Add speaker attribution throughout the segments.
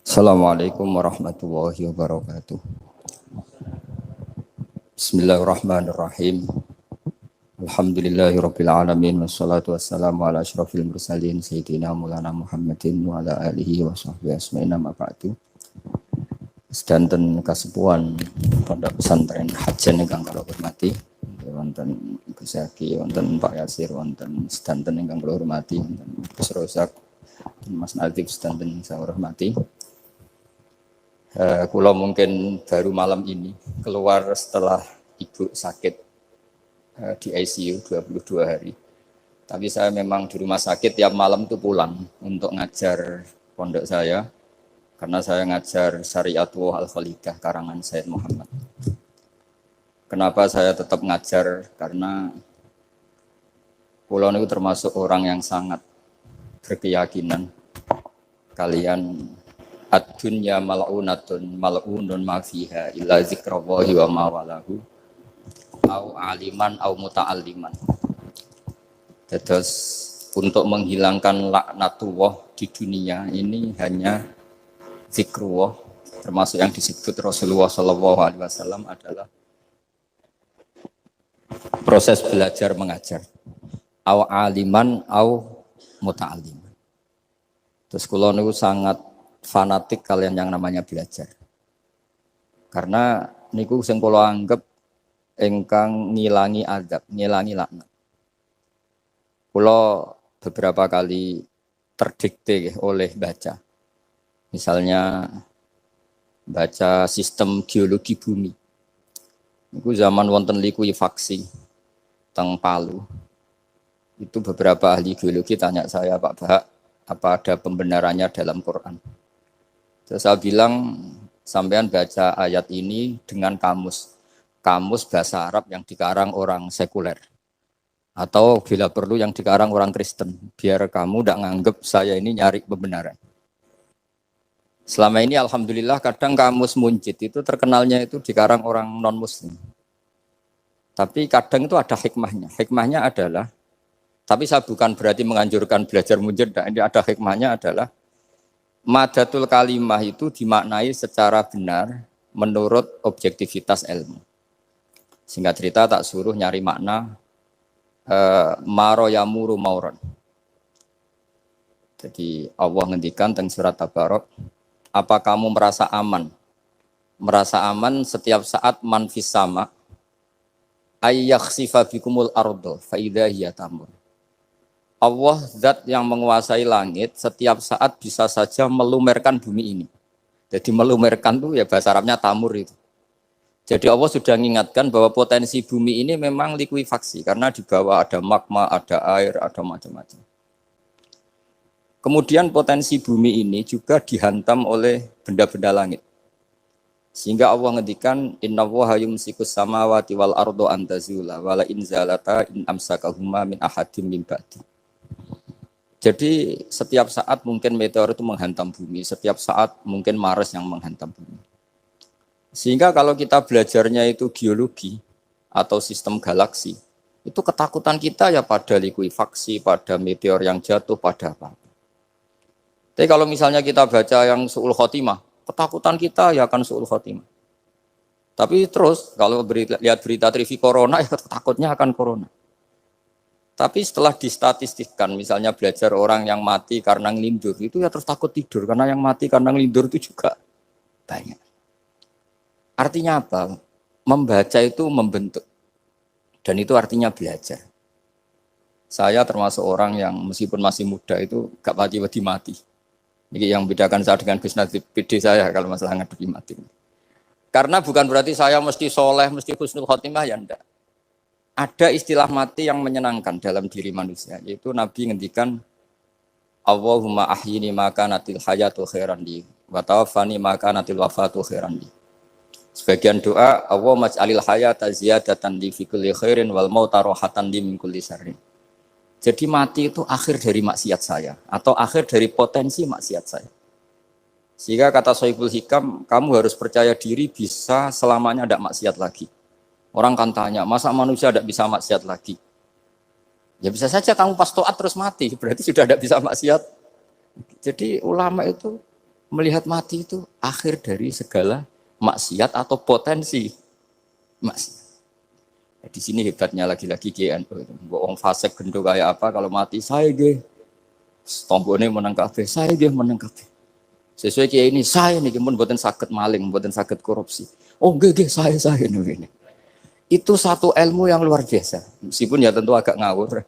Speaker 1: Assalamualaikum warahmatullahi wabarakatuh. Bismillahirrahmanirrahim. Alhamdulillahirabbil alamin wassalatu wassalamu ala asyrofil mursalin sayyidina Maulana Muhammadin wa ala alihi wa sahbihi asma'in amma ba'du. Sedanten kasepuhan Pondok Pesantren Hajen ingkang kula hormati, wonten Gus Zaki, wonten Pak Yasir, wonten sedanten ingkang kula hormati, wonten Gus Rozak, Mas Nadik sedanten saya hormati. Kula mungkin baru malam ini keluar setelah ibu sakit di ICU 22 hari. Tapi saya memang di rumah sakit tiap malam itu pulang untuk ngajar pondok saya. Karena saya ngajar Syariatullah Al-Khalidah karangan Sayyid Muhammad. Kenapa saya tetap ngajar? Karena kula niku termasuk orang yang sangat berkeyakinan kalian ad-dunya mal'unun ma fiha illa zikrallahi wa ma walahu au aliman au muta'alliman. Terus untuk menghilangkan laknatullah di dunia ini hanya zikrullah, termasuk yang disebut Rasulullah SAW adalah proses belajar mengajar au aliman au muta'alliman. Terus kula niku sangat fanatik kalian yang namanya belajar. Karena niku sing kula anggap ingkang ngilangi adab, ngilangi laknat. Kula beberapa kali terdikte oleh baca. Misalnya baca sistem geologi bumi. Niku zaman wonten likuifaksi teng Palu. Itu beberapa ahli geologi tanya saya, Pak Bahak, apa ada pembenarannya dalam Quran? Terus saya bilang, sampean baca ayat ini dengan kamus bahasa Arab yang dikarang orang sekuler. Atau bila perlu yang dikarang orang Kristen, biar kamu tidak nganggep saya ini nyari pembenaran. Selama ini alhamdulillah kadang kamus Munjid itu terkenalnya itu dikarang orang non-muslim. Tapi kadang itu ada hikmahnya. Hikmahnya adalah, tapi saya bukan berarti menganjurkan belajar Munjid, ini ada hikmahnya adalah madatul kalimah itu dimaknai secara benar menurut objektivitas ilmu. Singkat cerita tak suruh nyari makna maro yamuru mauron. Jadi Allah ngendikan teng surat Tabarok, apa kamu merasa aman? Merasa aman setiap saat man fis sama ayyakhsifa bikumul ardo fa idza hiya tamur. Allah zat yang menguasai langit setiap saat bisa saja melumerkan bumi ini. Jadi melumerkan itu ya bahasa Arabnya tamur itu. Jadi Allah sudah mengingatkan bahwa potensi bumi ini memang likuifaksi karena di bawah ada magma, ada air, ada macam-macam. Kemudian potensi bumi ini juga dihantam oleh benda-benda langit. Sehingga Allah ngendikan innallaha yumsikus samawati wal ardo an tazula wala in zalata in amsakahuma min ahadim min ba'di. Jadi setiap saat mungkin meteor itu menghantam bumi, setiap saat mungkin Mars yang menghantam bumi. Sehingga kalau kita belajarnya itu geologi atau sistem galaksi, itu ketakutan kita ya pada likuifaksi, pada meteor yang jatuh, pada apa. Tapi kalau misalnya kita baca yang su'ul khotimah, ketakutan kita ya akan su'ul khotimah. Tapi terus kalau lihat berita TV corona, ya takutnya akan corona. Tapi setelah distatistikkan, misalnya belajar orang yang mati karena ngelindur, itu ya terus takut tidur, karena yang mati karena ngelindur itu juga banyak. Artinya apa? Membaca itu membentuk, dan itu artinya belajar. Saya termasuk orang yang meskipun masih muda itu gak pati-pati mati. Ini yang membedakan saya dengan Gus Nadim PD saya kalau masalah ngadepi mati. Karena bukan berarti saya mesti soleh, mesti husnul khotimah, ya enggak. Ada istilah mati yang menyenangkan dalam diri manusia, yaitu Nabi ngendikan Allahumma ahyini maka natil hayatu khairan li wa tawaffani maka natil wafatu khairan li. Sebagian doa Allahumma maj'alil hayata ziyadatan li fi kulli khairin wal mauta rahatan li min kulli syarrin. Jadi mati itu akhir dari maksiat saya atau akhir dari potensi maksiat saya. Sehingga kata Sohibul Hikam, kamu harus percaya diri bisa selamanya tidak maksiat lagi. Orang kan tanya, masa manusia tidak bisa maksiat lagi? Ya bisa saja kamu pas taat terus mati, berarti sudah tidak bisa maksiat. Jadi ulama itu Melihat mati itu akhir dari segala maksiat atau potensi maksiat. Di sini hebatnya lagi-lagi GNU itu. Wong fasik gendho kayak apa kalau mati saya ge. Tombone menang kabeh, saya ge menang kabeh. Sesuai kiai ini saya nih pun mboten saged maling, mboten saged korupsi. Oh nggih saya ini. Itu satu ilmu yang luar biasa. Meskipun ya tentu agak ngawur.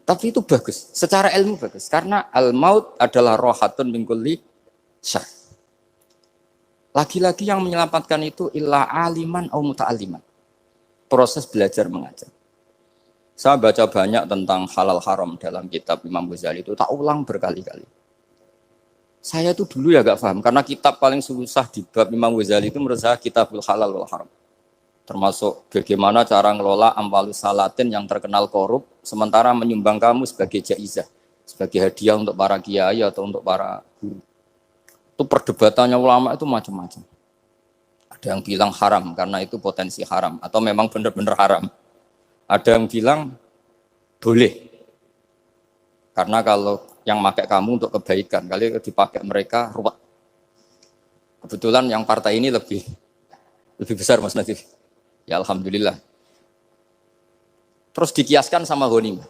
Speaker 1: Tapi itu bagus. Secara ilmu bagus karena al-maut adalah rohatun min kulli syarr. Lagi-lagi yang menyelamatkan itu illa aliman au muta'alliman. Proses belajar mengajar. Saya baca banyak tentang halal haram dalam kitab Imam Ghazali itu, tak ulang berkali-kali. Saya tuh dulu ya gak paham, karena kitab paling susah di bab Imam Ghazali itu menurut saya kitabul halal wal haram. Termasuk bagaimana cara ngelola amwalus salatin yang terkenal korup, sementara menyumbang kamu sebagai jaizah, sebagai hadiah untuk para kiai atau untuk para guru. Itu perdebatannya ulama itu macam-macam. Ada yang bilang haram karena itu potensi haram atau memang benar-benar haram. Ada yang bilang boleh karena kalau yang pakai kamu untuk kebaikan, kali dipakai mereka ruwet. Kebetulan yang partai ini lebih besar Mas Nadif. Ya alhamdulillah. Terus dikiaskan sama ghanimah.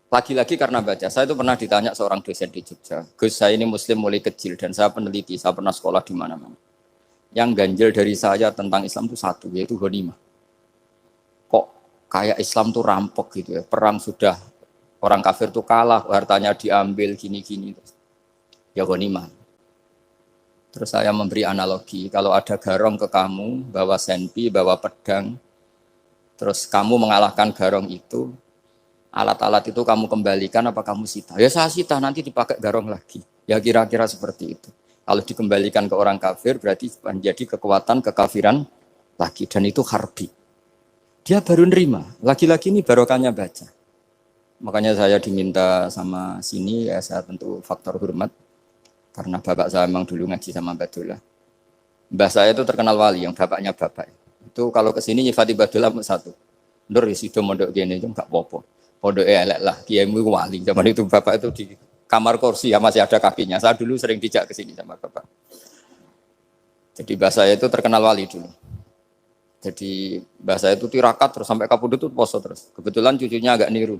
Speaker 1: Lagi-lagi karena baca, saya itu pernah ditanya seorang dosen di Jogja. Gus, saya ini muslim mulai kecil dan saya peneliti, saya pernah sekolah di mana-mana. Yang ganjil dari saya tentang Islam itu satu, yaitu ghanimah. Kok kayak Islam tuh rampok gitu ya, perang sudah, orang kafir tuh kalah, hartanya diambil gini-gini. Ya ghanimah. Terus saya memberi analogi, kalau ada garong ke kamu, bawa senpi, bawa pedang, terus kamu mengalahkan garong itu, alat-alat itu kamu kembalikan apa kamu sita? Ya saya sita, nanti dipakai garong lagi. Ya kira-kira seperti itu. Kalau dikembalikan ke orang kafir berarti menjadi kekuatan kekafiran lagi. Dan itu harbi. Dia baru nerima. Lagi-lagi ini barokahnya baca. Makanya saya diminta sama sini, ya saya tentu faktor hormat. Karena bapak saya memang dulu ngaji sama Badullah. Mbah saya itu terkenal wali, yang bapaknya bapak. Itu kalau kesini nyifati Badullah satu. Nur isido mondok gini, itu enggak apa-apa. Pondok elek lah, kiaimu wali. Zaman itu bapak itu di kamar kursi ya masih ada kakinya. Saya dulu sering dijak ke sini sama bapak. Jadi mbah saya itu terkenal wali dulu. Jadi mbah saya itu tirakat terus sampai kapundhut itu poso terus. Kebetulan cucunya agak niru.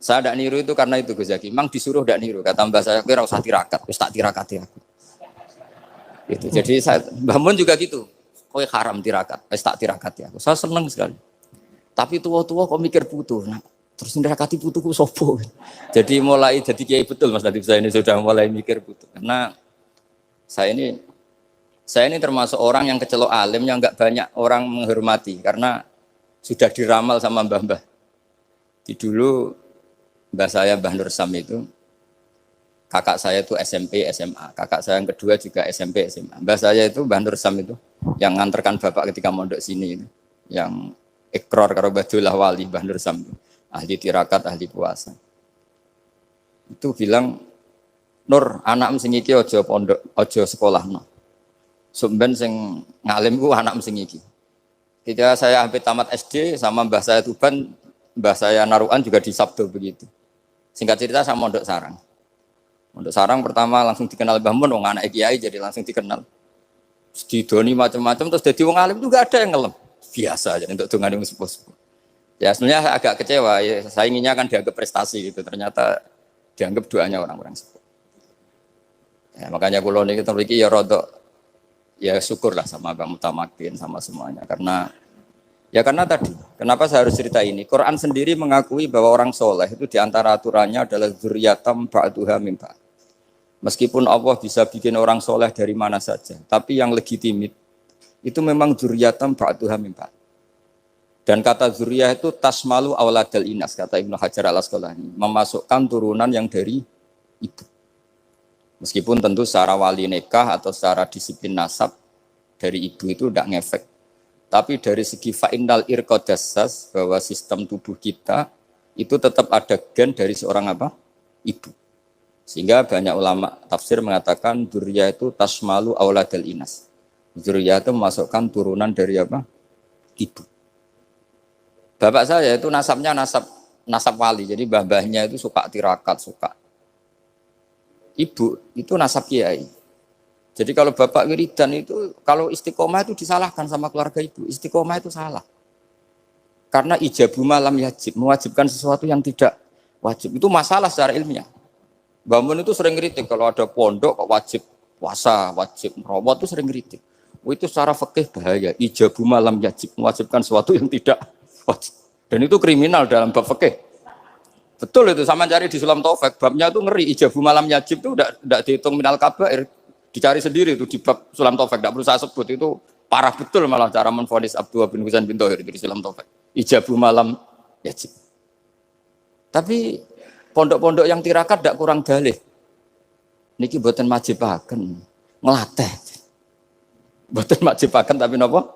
Speaker 1: Saya tidak niru itu karena itu Gus Zaki. Memang disuruh tidak niru. Kata mbah saya, kira usah tirakat, terus tak tirakati aku. Gitu. Jadi saya, Mbah Mun juga gitu. Kowe haram tirakat, terus tak tirakati aku. Saya senang sekali. Tapi tua-tua kok mikir putu. Nah, terus nirakati putuku sopo. Jadi mulai jadi kiai betul Mas Nadif, saya ini sudah mulai mikir putu. Karena saya ini termasuk orang yang kecelok alim yang enggak banyak orang menghormati karena sudah diramal sama mbah-mbah. Di dulu mbah saya Mbah Nur Sam itu kakak saya itu SMP SMA, kakak saya yang kedua juga SMP SMA. Mbah saya itu Mbah Nur Sam itu yang nganterkan bapak ketika mondok sini itu, yang ikrar karo Badullah wali Mbah Nur Sam, ahli tirakat, ahli puasa. Itu bilang, Nur, anak sing iki aja pondok, aja sekolahno. Sumben sing ngalim ku anak sing iki. Ketika saya hampir tamat SD sama mbah saya Tuban, mbah saya Naruan juga di Sabdo begitu. Singkat cerita sama mondok sarang. Mondok sarang pertama langsung dikenal Mbah Mun, wong anak kiai jadi langsung dikenal. Didoni macam-macam terus jadi wong alim juga ada yang ngelem. Biasa aja untuk dengan yang sepuh-sepuh. Ya sebenarnya saya agak kecewa, ya, saya inginnya kan dianggap prestasi gitu, ternyata dianggap doanya orang-orang sepuh. Ya, makanya kalau ini kita ya rodok, ya syukurlah sama Bang Mutamakin sama semuanya, karena tadi, kenapa saya harus cerita ini? Quran sendiri mengakui bahwa orang soleh itu diantara aturannya adalah dzurriyyatam ba'duha min ba'd. Meskipun Allah bisa bikin orang soleh dari mana saja, tapi yang legitimit itu memang dzurriyyatam ba'duha min ba'd. Dan kata dzurriyah itu tasmalu auladal inas, kata Ibnu Hajar al-Asqalani, memasukkan turunan yang dari ibu. Meskipun tentu secara wali nikah atau secara disiplin nasab dari ibu itu tidak ngefek. Tapi dari segi fa'innal irqadassas, bahwa sistem tubuh kita itu tetap ada gen dari seorang apa? Ibu. Sehingga banyak ulama tafsir mengatakan dzurriyah itu tasmalu auladal inas. Dzurriyah itu memasukkan turunan dari apa? Ibu. Bapak saya itu nasabnya nasab wali, jadi mbah-mbahnya itu suka tirakat, suka ibu itu nasab kiai. Jadi kalau bapak wiridan itu, kalau istiqomah itu disalahkan sama keluarga ibu. Istiqomah itu salah. Karena ijabu malam yajib, mewajibkan sesuatu yang tidak wajib. Itu masalah secara ilmiah. Mbak Mun itu sering kritik kalau ada pondok kok wajib puasa, wajib merawat itu sering kritik. Itu secara fikih bahaya. Ijabu malam yajib, mewajibkan sesuatu yang tidak wajib. Dan itu kriminal dalam bab fikih. Betul itu, sama cari di Sulam Taufik, babnya itu ngeri. Ijabu malam yajib itu tidak dihitung minal kabair. Dicari sendiri itu di bab Sulam Taufik, tidak perlu saya sebut, itu parah betul malah cara menvonis Abdullah bin Husain bin Thohir itu di Sulam Taufik. Ijabu malam yajib. Tapi pondok-pondok yang tirakat tidak kurang dalih. Niki boten majibaken, ngelatih. Boten majibaken tapi napa?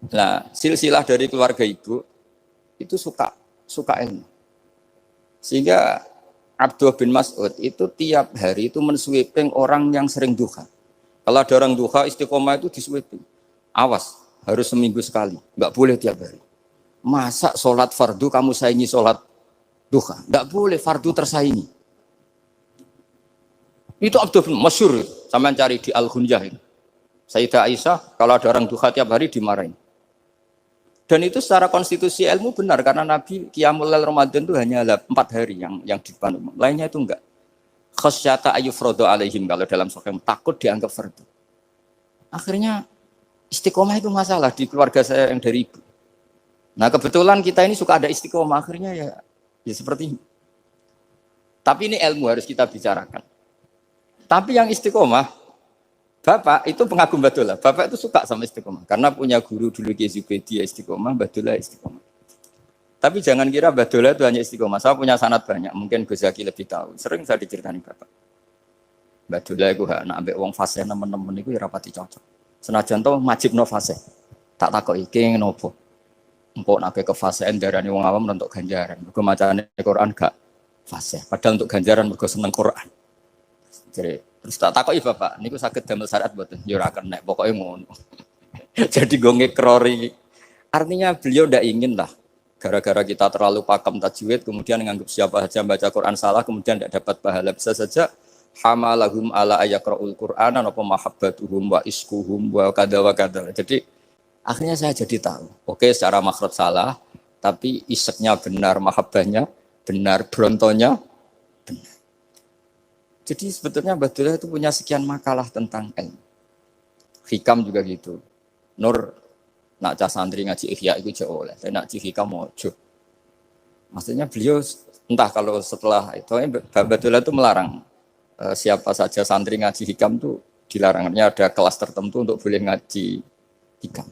Speaker 1: Nah, silsilah dari keluarga ibu itu suka ilmu. Sehingga Abdullah bin Mas'ud itu tiap hari itu mensweeping orang yang sering duha. Kalau ada orang duha istiqomah itu disweeping. Awas, harus seminggu sekali, nggak boleh tiap hari. Masa sholat fardu kamu saingi sholat duha? Nggak boleh, fardu tersaingi. Itu Abdullah bin masyhur, sama cari di Al-Ghunjah ini. Sayyidah Aisyah kalau ada orang duha tiap hari dimarahin. Dan itu secara konstitusi ilmu benar karena Nabi Qiyamul Lail Ramadan itu hanya 4 hari yang dipandu. Lainnya itu enggak. Khasyata ayyufrodo alaihim kalau dalam sahih takut dianggap fardu. Akhirnya istiqomah itu masalah di keluarga saya yang dari ibu. Nah kebetulan kita ini suka ada istiqomah akhirnya ya seperti ini. Tapi ini ilmu harus kita bicarakan. Tapi yang istiqomah Bapak itu pengagum Badullah. Bapak itu suka sama istiqomah. Karena punya guru dulu Ki Zubedi istiqomah, Badullah istiqomah. Tapi jangan kira Badullah itu hanya istiqomah. Saya punya sanad banyak. Mungkin Gus Zaki lebih tahu. Sering saya diceritain Bapak. Badullah itu nak ambek wong fase teman-teman itu ya rapati cocok. Senajan to majibno fase. Tak takoki iki ngopo. Engko nak ke fasean darani wong awam untuk ganjaran. Mergo macane Quran gak fase. Padahal untuk ganjaran mergo seneng Quran. Jadi terus tak takoki Bapak, niku saged damel syariat mboten? Ya ora kenek, pokoke ngono. Jadi gue ngekrori. Artinya beliau ndak ingin lah gara-gara kita terlalu pakem tajwid kemudian nganggap siapa saja baca Quran salah kemudian tidak dapat pahala. Bisa saja hamalahum ala ayaqraul Qur'ana apa mahabbatuhum wa iskuhum wa kada wa kada. Jadi akhirnya saya jadi tahu. Oke, secara makhraj salah, tapi iseknya benar, mahabbahnya benar, brontonya benar. Jadi sebetulnya Badullah itu punya sekian makalah tentang ilmu. Hikam juga gitu. Nur nak cah santri ngaji Ihya itu jauh oleh. Tapi nak ngaji Hikam mojo. Maksudnya beliau entah kalau setelah itu Badullah itu melarang siapa saja santri ngaji Hikam itu dilarangnya ada kelas tertentu untuk boleh ngaji Hikam.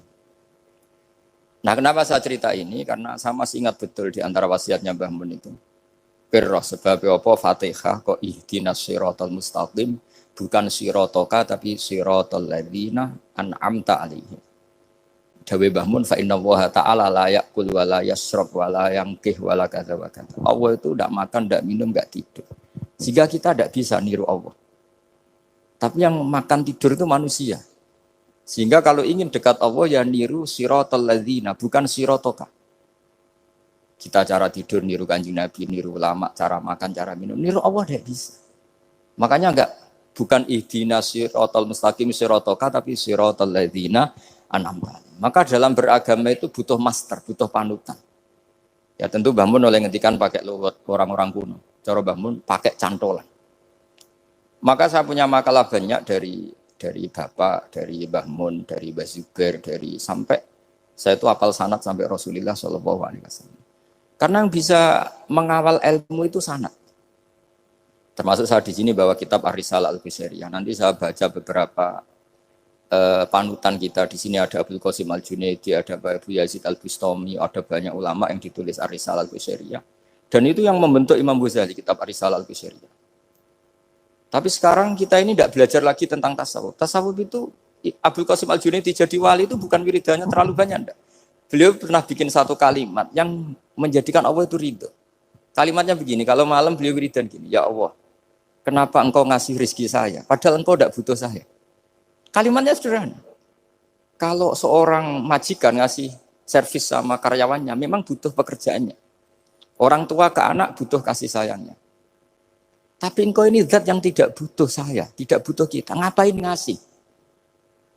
Speaker 1: Nah kenapa saya cerita ini? Karena saya masih ingat betul di antara wasiatnya Mbah Mun itu. Pirroh sebab apa Fatihah kok ihdinas siratal mustaqim bukan siratoka tapi siratal ladzina an'amta alaihim. Dawe Mbah Mun fa innallaha ta'ala la yaqul wa la yasrab wa la yanqih wa la kadza wa kadza. Allah itu enggak makan, enggak minum, enggak tidur. Sehingga kita enggak bisa niru Allah. Tapi yang makan tidur itu manusia. Sehingga kalau ingin dekat Allah ya niru siratal ladzina bukan siratoka. Kita cara tidur niru Kanjeng Nabi, niru ulama, cara makan, cara minum, niru Allah tidak bisa. Makanya bukan ihdinas siratal mustaqim siratoka tapi siratal ladzina an'amta. Maka dalam beragama itu butuh master, butuh panutan. Ya tentu Mbah Mun oleh ngendikan pakai luwet orang-orang kuno. Cara Mbah Mun pakai cantolan. Maka saya punya makalah banyak dari Bapak, dari Mbah Mun, dari Mbah Zubair, dari sampai saya itu hafal sanad sampai Rasulullah SAW. Karena yang bisa mengawal ilmu itu sanad. Termasuk saya di sini bawa kitab Ar-Risalah Al-Qusairiyah. Nanti saya baca beberapa panutan kita. Di sini ada Abdul Qasim Al-Junaidi, ada Abu Yazid Al-Bustami, ada banyak ulama yang ditulis Ar-Risalah Al-Qusairiyah. Dan itu yang membentuk Imam Ghazali, kitab Ar-Risalah Al-Qusairiyah. Tapi sekarang kita ini tidak belajar lagi tentang tasawuf. Tasawuf itu Abdul Qasim Al-Junaidi jadi wali itu bukan wiridannya terlalu banyak, enggak. Beliau pernah bikin satu kalimat yang menjadikan Allah itu ridho. Kalimatnya begini, kalau malam beliau wiridan gini, ya Allah, kenapa engkau ngasih rezeki saya, padahal engkau tidak butuh saya. Kalimatnya sederhana. Kalau seorang majikan ngasih servis sama karyawannya, memang butuh pekerjaannya. Orang tua ke anak butuh kasih sayangnya. Tapi engkau ini zat yang tidak butuh saya, tidak butuh kita. Ngapain ngasih?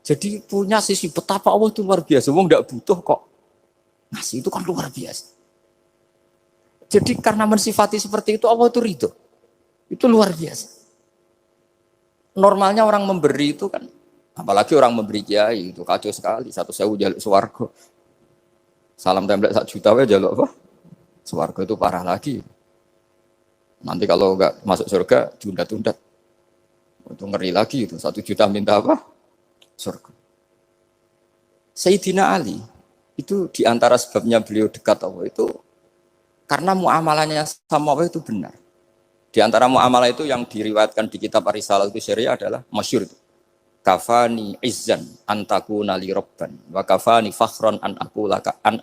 Speaker 1: Jadi punya sisi betapa Allah itu luar biasa. Wong tidak butuh kok. Ngasih itu kan luar biasa. Jadi karena mensifati seperti itu Allah itu ridho. Itu luar biasa. Normalnya orang memberi itu kan, apalagi orang memberi kiai itu kacau sekali. 1.000 jaluk swarga. Salam template 1 juta ya jaluk apa? Swarga itu parah lagi. Nanti kalau enggak masuk surga, tunda-tunda. Itu ngeri lagi itu. 1 juta minta apa? Surga. Sayyidina Ali, itu diantara sebabnya beliau dekat Allah itu, karena muamalahnya sama Allah itu benar. Di antara muamalah itu yang diriwayatkan di kitab Ar-Risalah itu syariah adalah masyhur itu. Kafani izzan antakuna li robban, wa kafani fakhron an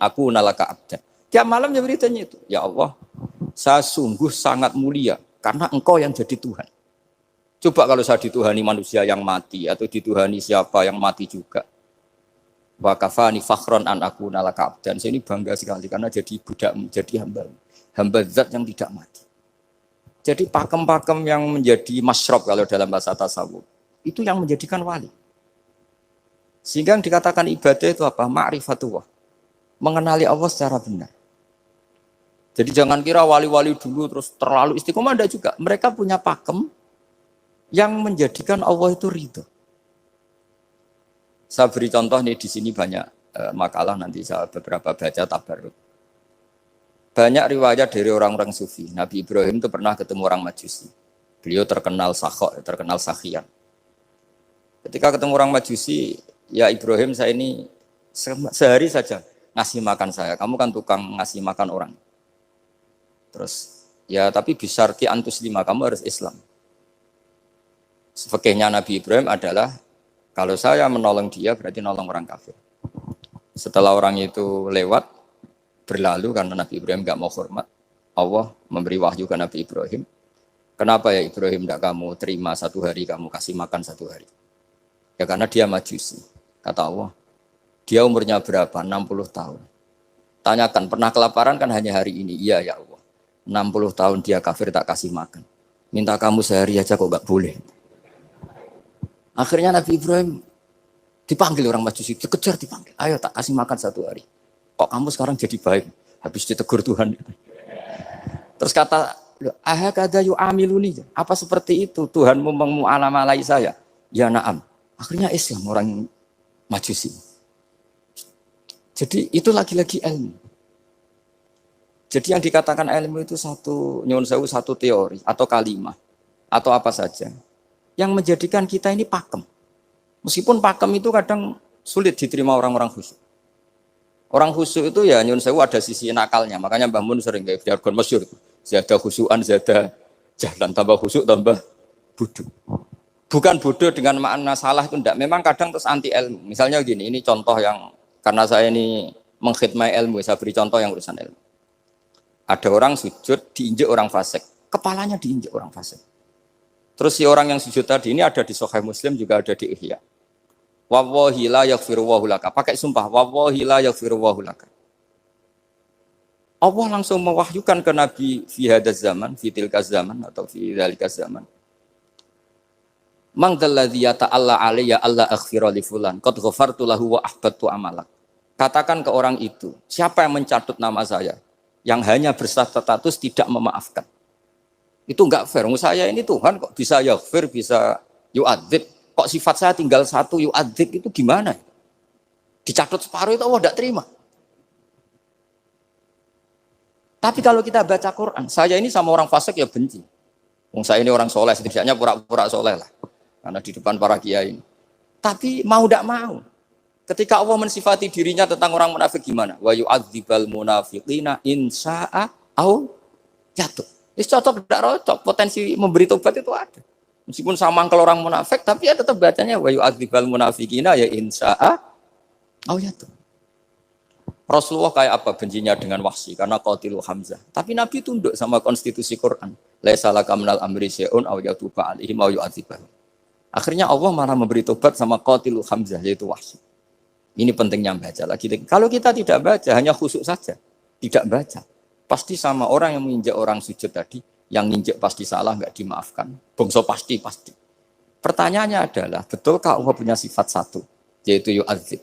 Speaker 1: aku nalaka abdan. Tiap malam dia beritanya itu, ya Allah, saya sungguh sangat mulia karena engkau yang jadi Tuhan. Coba kalau saya dituhani manusia yang mati atau dituhani siapa yang mati juga. Wa kafani fakhron an aku nalaka abdan. Saya ini bangga sekali karena jadi budak, jadi hamba zat yang tidak mati. Jadi pakem-pakem yang menjadi masyrob kalau dalam bahasa tasawuf itu yang menjadikan wali. Sehingga yang dikatakan ibadah itu apa? Ma'rifatullah. Mengenali Allah secara benar. Jadi jangan kira wali-wali dulu terus terlalu istiqomah, ada juga. Mereka punya pakem yang menjadikan Allah itu ridho. Saya beri contoh nih di sini banyak makalah nanti saya beberapa baca tabarruk. Banyak riwayat dari orang-orang sufi. Nabi Ibrahim itu pernah ketemu orang Majusi. Beliau terkenal sakhok, terkenal sakhian. Ketika ketemu orang Majusi, ya Ibrahim saya ini sehari saja ngasih makan saya. Kamu kan tukang ngasih makan orang. Terus, ya tapi bisyarti antus lima, kamu harus Islam. Fikihnya Nabi Ibrahim adalah, kalau saya menolong dia berarti nolong orang kafir. Setelah orang itu lewat, berlalu karena Nabi Ibrahim gak mau hormat, Allah memberi wahyu ke Nabi Ibrahim. Kenapa ya Ibrahim tidak kamu terima 1 hari, kamu kasih makan 1 hari? Ya karena dia Majusi. Kata Allah, dia umurnya berapa? 60 tahun. Tanyakan, pernah kelaparan kan hanya hari ini? Iya ya Allah. 60 tahun dia kafir tak kasih makan. Minta kamu sehari aja kok gak boleh. Akhirnya Nabi Ibrahim dipanggil orang Majusi, dikejar dipanggil. Ayo tak kasih makan 1 hari. Kok kamu sekarang jadi baik? Habis ditegur Tuhan. Terus kata, ahakada yu'amiluni. Apa seperti itu? Tuhanmu mengu'alamalai saya. Ya na'am. Akhirnya Islam orang Majusi. Jadi itu lagi-lagi ilmu. Jadi yang dikatakan ilmu itu satu teori atau kalimat atau apa saja yang menjadikan kita ini pakem. Meskipun pakem itu kadang sulit diterima orang-orang khusyuk. Orang khusyuk itu ya nyun sewu ada sisi nakalnya. Makanya Mbah Mun sering kayak jargon masyhur. Zada khusyuan, zada jalan, tambah khusyuk tambah bodoh. Bukan bodoh dengan makna salah itu enggak. Memang kadang terus anti ilmu. Misalnya gini, ini contoh yang karena saya ini mengkhidmati ilmu, saya beri contoh yang urusan ilmu. Ada orang sujud diinjek orang fasik, kepalanya diinjek orang fasik. Terus si orang yang sujud tadi ini ada di Sahih Muslim, juga ada di Ihya. Wallahi la yaghfirullahu laka. Pakai sumpah, wallahi la yaghfirullahu laka. Allah langsung mewahyukan ke Nabi fi hadzal zaman, fi tilkaz zaman atau fi dzalikaz zaman. Man dzalladzi yata'alla alayya alla aghfira li fulan qad ghafartu lahu wa ahbattu amalak. Katakan ke orang itu, siapa yang mencatut nama saya yang hanya berstatus tidak memaafkan. Itu enggak fair. Saya ini Tuhan kok bisa yaghfir, bisa yu'adzib. Kok sifat saya tinggal 1 yu'adzib itu gimana? Dicatut separuh itu Allah enggak terima. Tapi kalau kita baca Quran, saya ini sama orang fasik ya benci. Saya ini orang soleh, setidaknya pura-pura soleh lah. Karena di depan para kiai. Tapi mau tidak mau. Ketika Allah mensifati dirinya tentang orang munafik gimana? Wa yu'adzibal munafiqina in sya'a au yatub. Ini cocok tidak cocok, potensi memberi tobat itu ada. Meskipun sama kalau orang munafik, tapi ya tetap bacanya wa yu'adzibal munafiqina ya in sya'a au yatub. Rasulullah kayak apa bencinya dengan Wahsy karena qatilu Hamzah. Tapi Nabi tunduk sama konstitusi Quran. Laisa laka minal amri syai'un aw yatuba alaihim aw yu'adzibahum. Akhirnya Allah malah memberi tobat sama qatilu Hamzah yaitu Wahsy. Ini pentingnya baca lagi. Kalau kita tidak baca, hanya khusyuk saja, tidak baca, pasti sama orang yang menginjak orang sujud tadi, Yang nginjek pasti salah, nggak dimaafkan. Bongso pasti. Pertanyaannya adalah, betulkah Allah punya sifat satu, yaitu yu'adzib?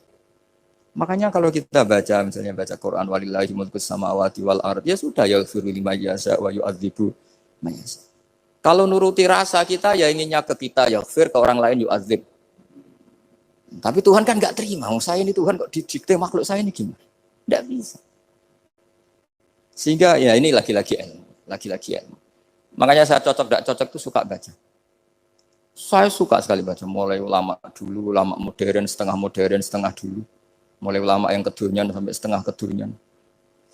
Speaker 1: Makanya kalau kita baca, misalnya baca Quran, walillahi mulkus samawati wal ard, ya sudah, yaghfiru liman yasha wa yu'adzibu man yasha. Kalau nuruti rasa kita, ya inginnya ke kita, yaghfir, ke orang lain yu'adzib. Tapi Tuhan kan nggak terima, saya ini Tuhan kok didikte makhluk saya ini gimana? Nggak bisa. Sehingga ya ini lagi-lagi ilmu. Makanya saya tidak cocok itu suka baca. Saya suka sekali baca, mulai ulama dulu, ulama modern, setengah dulu. Mulai ulama yang kedunian sampai setengah kedunian.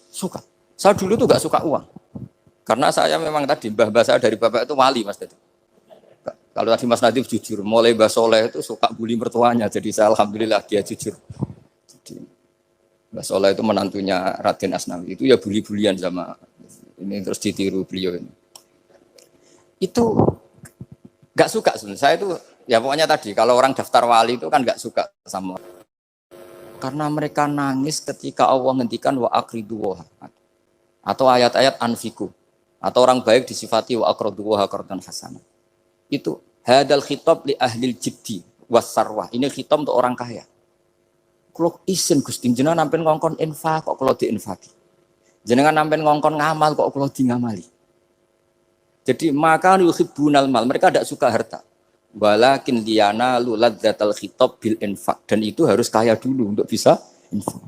Speaker 1: Suka. Saya dulu tuh gak suka uang. Karena saya memang tadi, mbah saya dari bapak itu wali Mas Nadif. Kalau tadi Mas Nadif jujur, mulai Mbah Soleh itu suka bully mertuanya. Jadi saya alhamdulillah dia jujur. Jadi Mbah Soleh itu menantunya Raden Asnawi. Itu ya bully-bulian sama ini terus ditiru beliau ini. Itu gak suka sebenarnya. Saya itu ya pokoknya tadi kalau orang daftar wali itu kan gak suka sama. Karena mereka nangis ketika Allah ngendikan wa aqridu atau ayat-ayat anfiku atau orang baik disifati wa aqridu wa qardan hasanah. Itu hadal khitab li ahlil jiddi was-sarwah. Ini khitab untuk orang kaya. Kalau isin Gusti jenengan nampen ngongkon infak kok kalau diinfaki. Jenengan nampen ngongkon ngamal kok kalau di ngamali. Jadi maka yuhibbunal mal, mereka tidak suka harta. Walakin liyana luladzatal khitab bil infak, dan itu harus kaya dulu untuk bisa infak.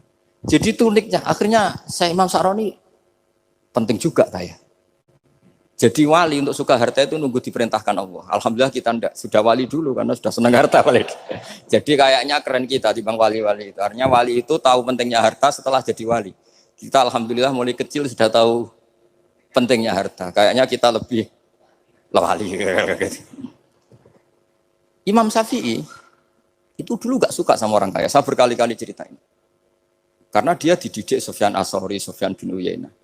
Speaker 1: Jadi itu uniknya. Akhirnya saya Imam Sa'roni penting juga kaya. Jadi wali untuk suka harta itu nunggu diperintahkan Allah. Alhamdulillah kita enggak, sudah wali dulu karena sudah senang harta balik. Jadi kayaknya keren kita dibanding wali-wali itu. Artinya wali itu tahu pentingnya harta setelah jadi wali. Kita alhamdulillah mulai kecil sudah tahu pentingnya harta. Kayaknya kita lebih wali. Imam Syafi'i itu dulu gak suka sama orang kaya. Saya berkali-kali ceritain. Karena dia dididik Sufyan As-Tsauri, Sufyan bin Uyainah.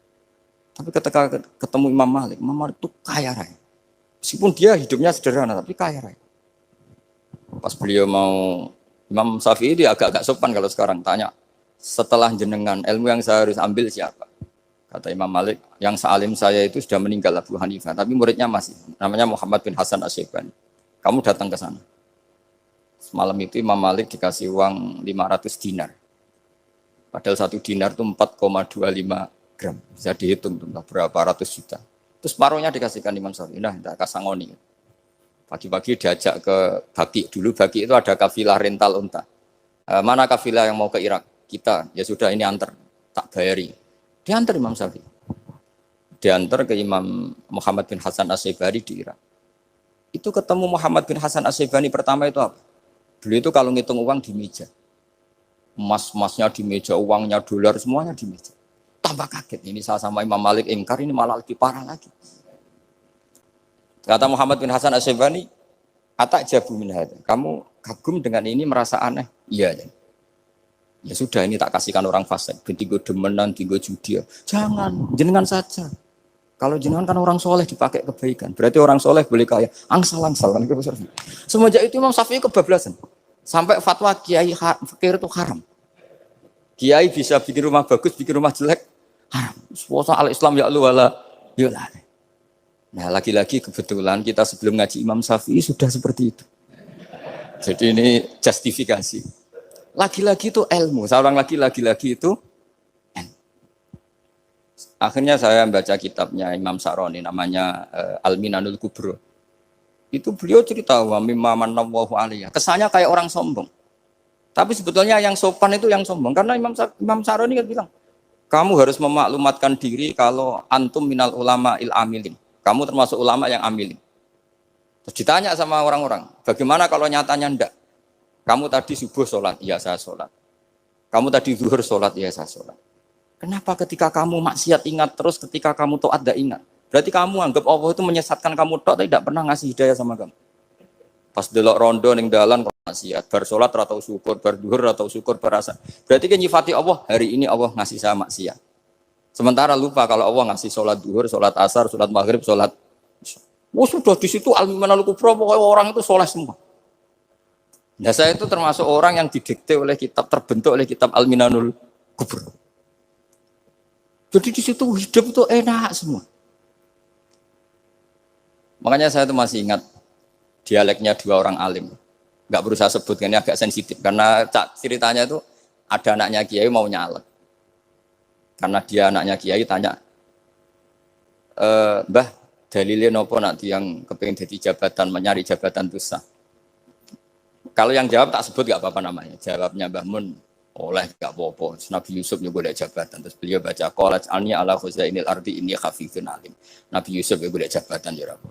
Speaker 1: Tapi ketika ketemu Imam Malik itu kaya raya. Meskipun dia hidupnya sederhana, tapi kaya raya. Pas beliau mau, Imam Syafi'i dia agak-agak sopan kalau sekarang tanya, setelah jenengan, ilmu yang saya harus ambil siapa? Kata Imam Malik, yang sealim saya itu sudah meninggal Abu Hanifah, tapi muridnya masih, namanya Muhammad bin Hasan Asy-Syaibani. Kamu datang ke sana. Semalam itu Imam Malik dikasih uang 500 dinar. Padahal 1 dinar itu 4,25 gram. Bisa dihitung berapa ratus juta. Terus separuhnya dikasihkan Imam Syafi'i. Nah, tidak kasangoni. Pagi-pagi diajak ke Baki. Dulu Baki itu ada kafilah rental unta. Mana kafilah yang mau ke Irak? Kita. Ya sudah ini antar. Tak bayari. Diantar Imam Syafi'i. Diantar ke Imam Muhammad bin Hasan Asy-Syaibani di Irak. Itu ketemu Muhammad bin Hasan Asy-Syaibani pertama itu apa? Beliau itu kalau ngitung uang di meja. Emas-emasnya di meja, uangnya dolar semuanya di meja. Tambah kaget. Ini saya sama Imam Malik ingkar, ini malah lebih parah lagi. Kata Muhammad bin Hasan Asy-Syaibani, "Atak jabu min hadza." Kamu kagum dengan ini merasa aneh? Iya. Ya sudah ini tak kasihkan orang fasik. Tigo demenan, tigo judi. Jangan, jenengan saja. Kalau jenengan kan orang soleh dipakai kebaikan. Berarti orang soleh boleh kaya. Angsal-angsal. Kan? Semenjak itu Imam Syafi'i kebablasan. Sampai fatwa kiai fakir itu haram. Kiai bisa bikin rumah bagus, bikin rumah jelek. Haram. Suasa al-Islam ya lu wala. Yolah. Nah lagi-lagi kebetulan kita sebelum ngaji Imam Syafi'i sudah seperti itu. Jadi ini justifikasi. Lagi-lagi itu ilmu. Seorang lagi-lagi itu akhirnya saya baca kitabnya Imam Sa'roni namanya Al-Minanul Kubro. Itu beliau cerita wa mimma manallahu alaihi. Kesannya kayak orang sombong. Tapi sebetulnya yang sopan itu yang sombong karena Imam Sa'roni kan bilang, kamu harus memaklumatkan diri kalau antum minal ulama il amilin. Kamu termasuk ulama yang amilin. Terus ditanya sama orang-orang, bagaimana kalau nyatanya enggak? Kamu tadi subuh sholat, iya saya sholat. Kamu tadi zuhur sholat, iya saya sholat. Kenapa ketika kamu maksiat ingat terus, ketika kamu taat tidak ingat? Berarti kamu anggap Allah itu menyesatkan kamu tok, tapi tidak pernah ngasih hidayah sama kamu. Pas delok rondo ning dalan kok maksiat, bar salat ora tau syukur, bar zuhur ora tau syukur, berasa. Berarti kan nyifati Allah, hari ini Allah ngasih saya maksiat. Sementara lupa kalau Allah ngasih salat zuhur, salat asar, salat maghrib, salat. Oh sudah di situ Al-Minanul Kubro, pokoknya orang itu soleh semua. Nah saya itu termasuk orang yang didikte oleh kitab, terbentuk oleh kitab Al-Minanul Kubro. Jadi di situ hidup itu enak semua. Makanya saya tuh masih ingat dialeknya dua orang alim. Nggak berusaha sebut, ini agak sensitif. Karena ceritanya itu ada anaknya kiai mau nyalek. Karena dia anaknya kiai tanya, Mbah, dalilnya nopo nanti yang kepengen jadi jabatan, mencari jabatan itu sah. Kalau yang jawab tak sebut gak apa-apa namanya. Jawabnya Mbah Mun, oleh gak apa-apa. Nabi Yusuf juga boleh jabatan. Terus beliau baca qalat alni ala khuzainil ardi ini khafifun alim. Nabi Yusuf juga boleh jabatan ya Rabb.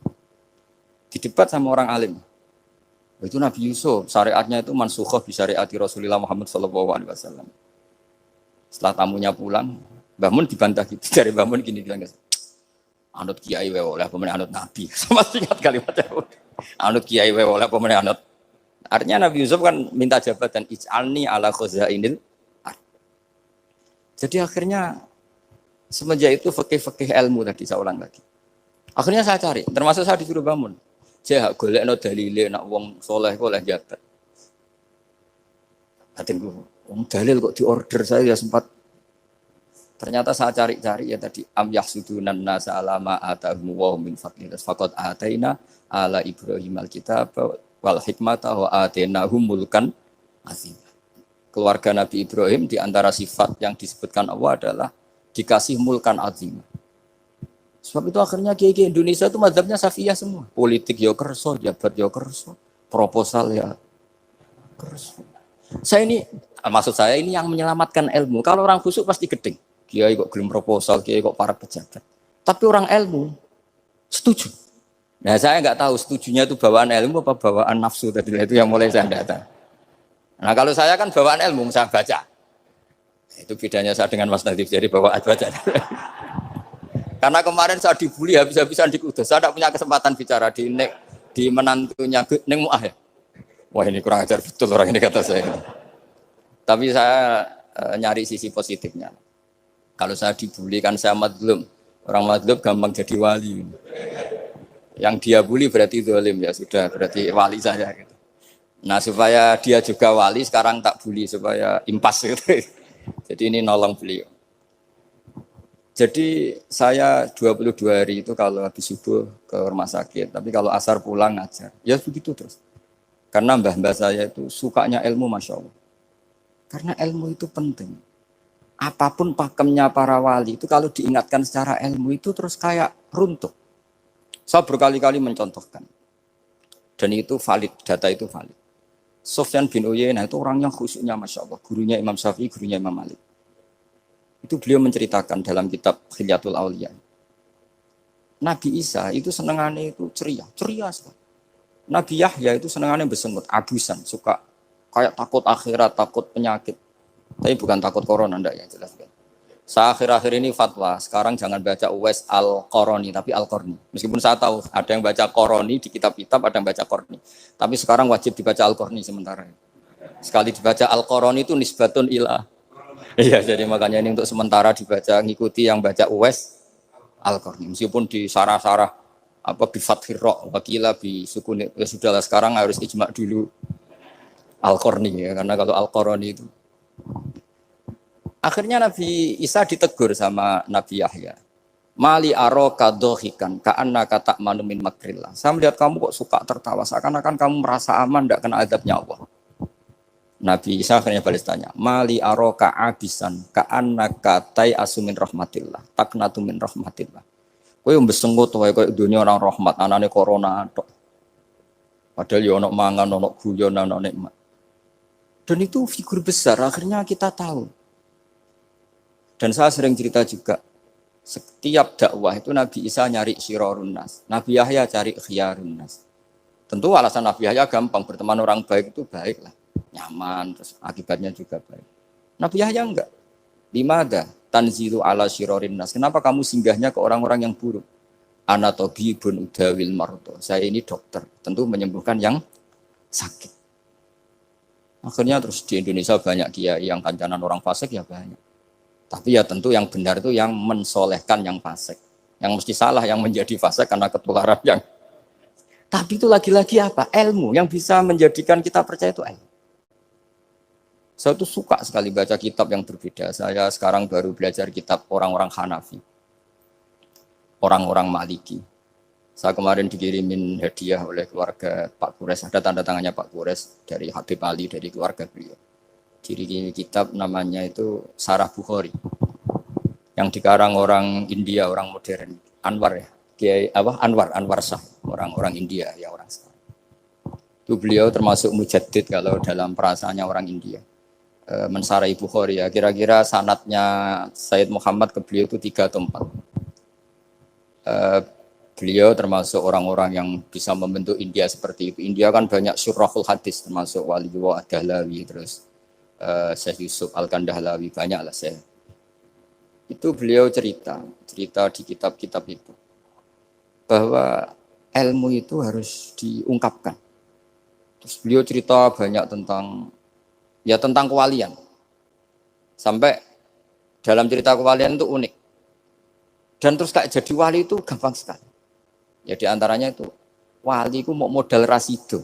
Speaker 1: Di debat sama orang alim. Itu Nabi Yusuf, syariatnya itu mansukhoh bi syariati Rasulullah Muhammad sallallahu alaihi wasallam. Setelah tamunya pulang, Mbah Mun dibantah gitu. Dari Mbah Mun gini bilang, anut kiai wae oleh pemenang anut nabi. Sama ingat kalimatnya. Anut kiai wae oleh pemenang anut. Artinya Nabi Yusuf kan minta jabatan ij'alni ala khuzainil ard. Jadi akhirnya semenjak itu fikih-fikih ilmu tadi saya ulang lagi. Akhirnya saya cari, termasuk saya disuruh bangun. Saya golekno dalile nak wong soleh kok oleh jabat. Batinku, wong dalil kok diorder saya ya sempat. Ternyata saya cari-cari ya tadi am yahsudunan nasa alama atahum wa min fadlillah faqad ataina ala Ibrahim alkitab wal hikmata wa atainahum mulkan azim. Keluarga Nabi Ibrahim di antara sifat yang disebutkan Allah adalah dikasih mulkan azim. Sebab itu akhirnya kiai Indonesia itu mazhabnya Safiyah semua. Politik ya kerso, jabat ya kerso, proposal ya kerso. Saya ini, maksud saya ini yang menyelamatkan ilmu. Kalau orang khusyuk pasti gedeng. Kiai kok gelem proposal, kiai kok para pejabat. Tapi orang ilmu setuju. Nah saya nggak tahu setujunya itu bawaan ilmu apa bawaan nafsu tadi itu yang mulai saya datang. Nah kalau saya kan bawaan ilmu, saya baca. Itu bedanya saya dengan Mas Nadif, jadi bawaan baca. Karena kemarin saya dibully habis-habisan di Kudus. Saya tidak punya kesempatan bicara di menantunya Neng Mu'ah ya. Wah ini kurang ajar betul orang ini kata saya. Tapi saya nyari sisi positifnya. Kalau saya dibully kan saya madlum. Orang madlum gampang jadi wali. Yang dia bully berarti zalim ya sudah berarti wali saya. Gitu. Nah supaya dia juga wali sekarang tak bully supaya impas gitu. Jadi ini nolong beliau. Jadi saya 22 hari itu kalau habis subuh ke rumah sakit, tapi kalau asar pulang ngajar. Ya begitu terus. Karena mbah-mbah saya itu sukanya ilmu Masya Allah. Karena ilmu itu penting. Apapun pakemnya para wali itu kalau diingatkan secara ilmu itu terus kayak runtuh. Saya berkali-kali mencontohkan. Dan itu valid, data itu valid. Sufyan bin Uyainah itu orang yang khusyuknya Masya Allah. Gurunya Imam Syafi'i, gurunya Imam Malik. Itu beliau menceritakan dalam kitab Khilyatul Auliya. Nabi Isa itu senengannya itu ceria sekali. Nabi Yahya itu senengannya bersengut, abusan, suka kayak takut akhirat, takut penyakit. Tapi bukan takut corona, enggak ya jelas kan. Saya akhir-akhir ini fatwa, sekarang jangan baca Uwais Al-Qarani, tapi Al-Qarni. Meskipun saya tahu ada yang baca Qarani di kitab-kitab, ada yang baca Qarni. Tapi sekarang wajib dibaca Al-Qarni sementara. Sekali dibaca Al-Qarani itu nisbatun ilah. Iya, jadi makanya ini untuk sementara dibaca, ngikuti yang baca Uwais Al-Qarni. Meskipun di sarah-sarah apa bi fathir ra wakila bi sukun ya sudahlah sekarang harus ijma dulu Al-Qarni ya karena kalau Al-Qarani itu akhirnya Nabi Isa ditegur sama Nabi Yahya. Mali aroka dohikan ka'annaka ta'manu min makrillah. Saya melihat kamu kok suka tertawa seakan-akan kamu merasa aman tidak kena azabnya Allah. Nabi Isa akhirnya balas tanya, Mali aroka abisan ka'annaka tai'asu min rahmatillah, taknatu min rahmatillah. Kowe mbesengut wae koyo dunia orang rahmat, anane corona tok. Padahal ya ono mangan, ono guyon, ono nikmat. Dan itu figur besar, akhirnya kita tahu. Dan saya sering cerita juga, setiap dakwah itu Nabi Isa nyari syirarun nas, Nabi Yahya cari khiyarun nas. Tentu alasan Nabi Yahya gampang, berteman orang baik itu baik lah. Nyaman, terus akibatnya juga baik. Nabi Yahya enggak. Limada tanzilu ala syirarin nas. Kenapa kamu singgahnya ke orang-orang yang buruk? Ana tabibun udawil mardo. Saya ini dokter, tentu menyembuhkan yang sakit. Akhirnya terus di Indonesia banyak kiai yang kancanan orang fasik ya banyak. Tapi ya tentu yang benar itu yang mensolehkan yang fasik. Yang mesti salah yang menjadi fasik karena ketularan yang. Tapi itu lagi-lagi apa? Ilmu yang bisa menjadikan kita percaya itu ilmu. Saya tuh suka sekali baca kitab yang berbeda. Saya sekarang baru belajar kitab orang-orang Hanafi. Orang-orang Maliki. Saya kemarin dikirimin hadiah oleh keluarga Pak Kures, ada tanda tangannya Pak Kures dari Habib Ali, dari keluarga beliau. Dikirimi kitab namanya itu Sarah Bukhari, yang dikarang orang India, orang modern, Anwar ya, Kiai Anwar Shah, orang India ya orang sekarang. Itu beliau termasuk mujaddid kalau dalam perasaannya orang India. Mensarai Bukhari ya, kira-kira sanadnya Sayyid Muhammad ke beliau itu 3 atau 4. Beliau termasuk orang-orang yang bisa membentuk India seperti itu. India kan banyak syurahul hadis, termasuk Waliullah Ad-Dahlawi, terus Syekh Yusuf Al-Kandahlawi, banyak lah saya. Itu beliau cerita di kitab-kitab itu bahwa ilmu itu harus diungkapkan. Terus beliau cerita banyak tentang kewalian. Sampai dalam cerita kewalian itu unik. Dan terus kayak jadi wali itu gampang sekali. Ya diantaranya itu wali itu mau modal rasido.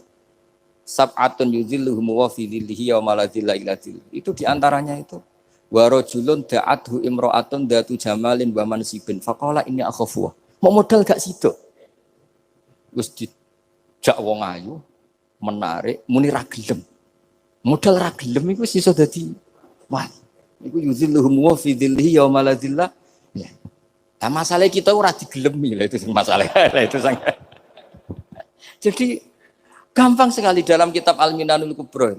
Speaker 1: Sab'atun yuzilluhum wa fi dhillihi wa maladhilla ila dhillihi. Itu diantaranya itu wa rajulun da'athu imra'atun datu jamalin wa mansibin faqala inni akhafu. Mau modal gak sido. Wis dijak wong ayu menarik muni ra gelem. Modal ra gelem iku wis iso dadi wali. Iku yuzilluhum wa fi dhillihi wa maladhilla. Ya. Nah, masalah kita ora digelemi lah itu masalah itu sangat. Jadi gampang sekali dalam kitab Al-Minanul Kubra.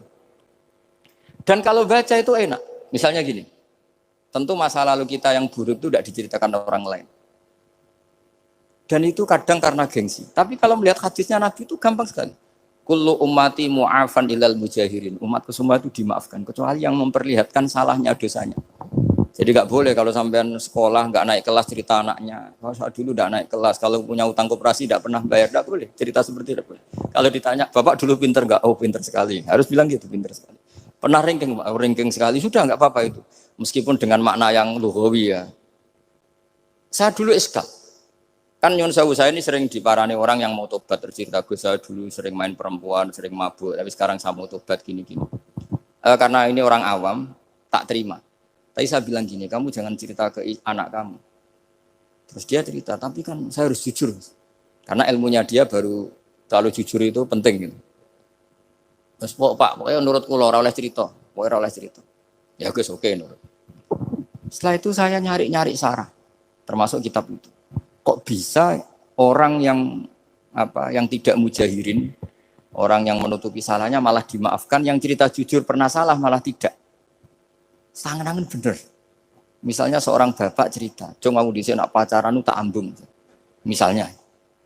Speaker 1: Dan kalau baca itu enak. Misalnya gini. Tentu masa lalu kita yang buruk itu tidak diceritakan orang lain. Dan itu kadang karena gengsi. Tapi kalau melihat hadisnya Nabi itu gampang sekali. Kullu ummati mu'afan ilal mujahirin. Umatku semua itu dimaafkan kecuali yang memperlihatkan salahnya dosanya. Jadi nggak boleh kalau sampean sekolah nggak naik kelas cerita anaknya. Kalau saya dulu nggak naik kelas, kalau punya utang koperasi nggak pernah bayar, nggak boleh cerita seperti itu. Kalau ditanya, bapak dulu pinter nggak? Oh pinter sekali. Harus bilang gitu, pinter sekali. Pernah ranking sekali, sudah nggak apa-apa itu. Meskipun dengan makna yang lughawi ya. Saya dulu iskal. Kan nyun sewu saya ini sering diparani orang yang mau tobat, tercerita Gus saya dulu sering main perempuan, sering mabuk, tapi sekarang saya mau tobat gini-gini. Karena ini orang awam, tak terima. Tapi saya bilang gini, kamu jangan cerita ke anak kamu. Terus dia cerita, tapi kan saya harus jujur. Karena ilmunya dia baru terlalu jujur itu penting gitu. Terus pokoknya menurut kula ora oleh cerita, pokoknya ora oleh cerita. Ya Gus oke nurut. Setelah itu saya nyari-nyari sarah, termasuk kitab itu. Kok bisa orang yang tidak mujahirin, orang yang menutupi salahnya malah dimaafkan, yang cerita jujur pernah salah malah tidak. Sangat bener. Misalnya seorang bapak cerita, "Cung aku dhisik nak pacaran tak ambung." Misalnya,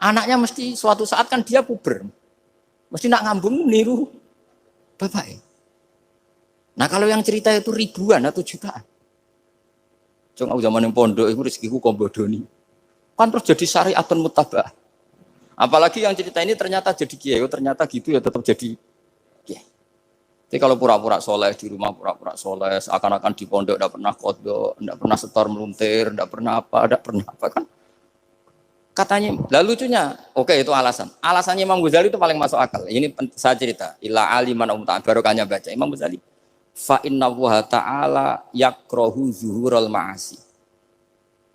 Speaker 1: anaknya mesti suatu saat kan dia puber. Mesti nak ngambung niru bapak. Nah, kalau yang cerita itu ribuan atau jutaan. Cung aku zaman yang pondok iku rezekiku kombodoni. Kan terus jadi syariatun muttaba'ah. Apalagi yang cerita ini ternyata jadi kiai, ternyata gitu ya tetap jadi kiai. Jadi kalau pura-pura soleh di rumah, pura-pura soleh, seakan-akan di pondok tidak pernah kodok, tidak pernah setor meluntir, tidak pernah apa kan? Katanya, lalu lucunya, oke itu alasan. Alasannya Imam Ghazali itu paling masuk akal. Ini saya cerita, ila aliman barokahnya baca Imam Ghazali. Fa inna wa ta'ala yakrohu zuhurul ma'asi.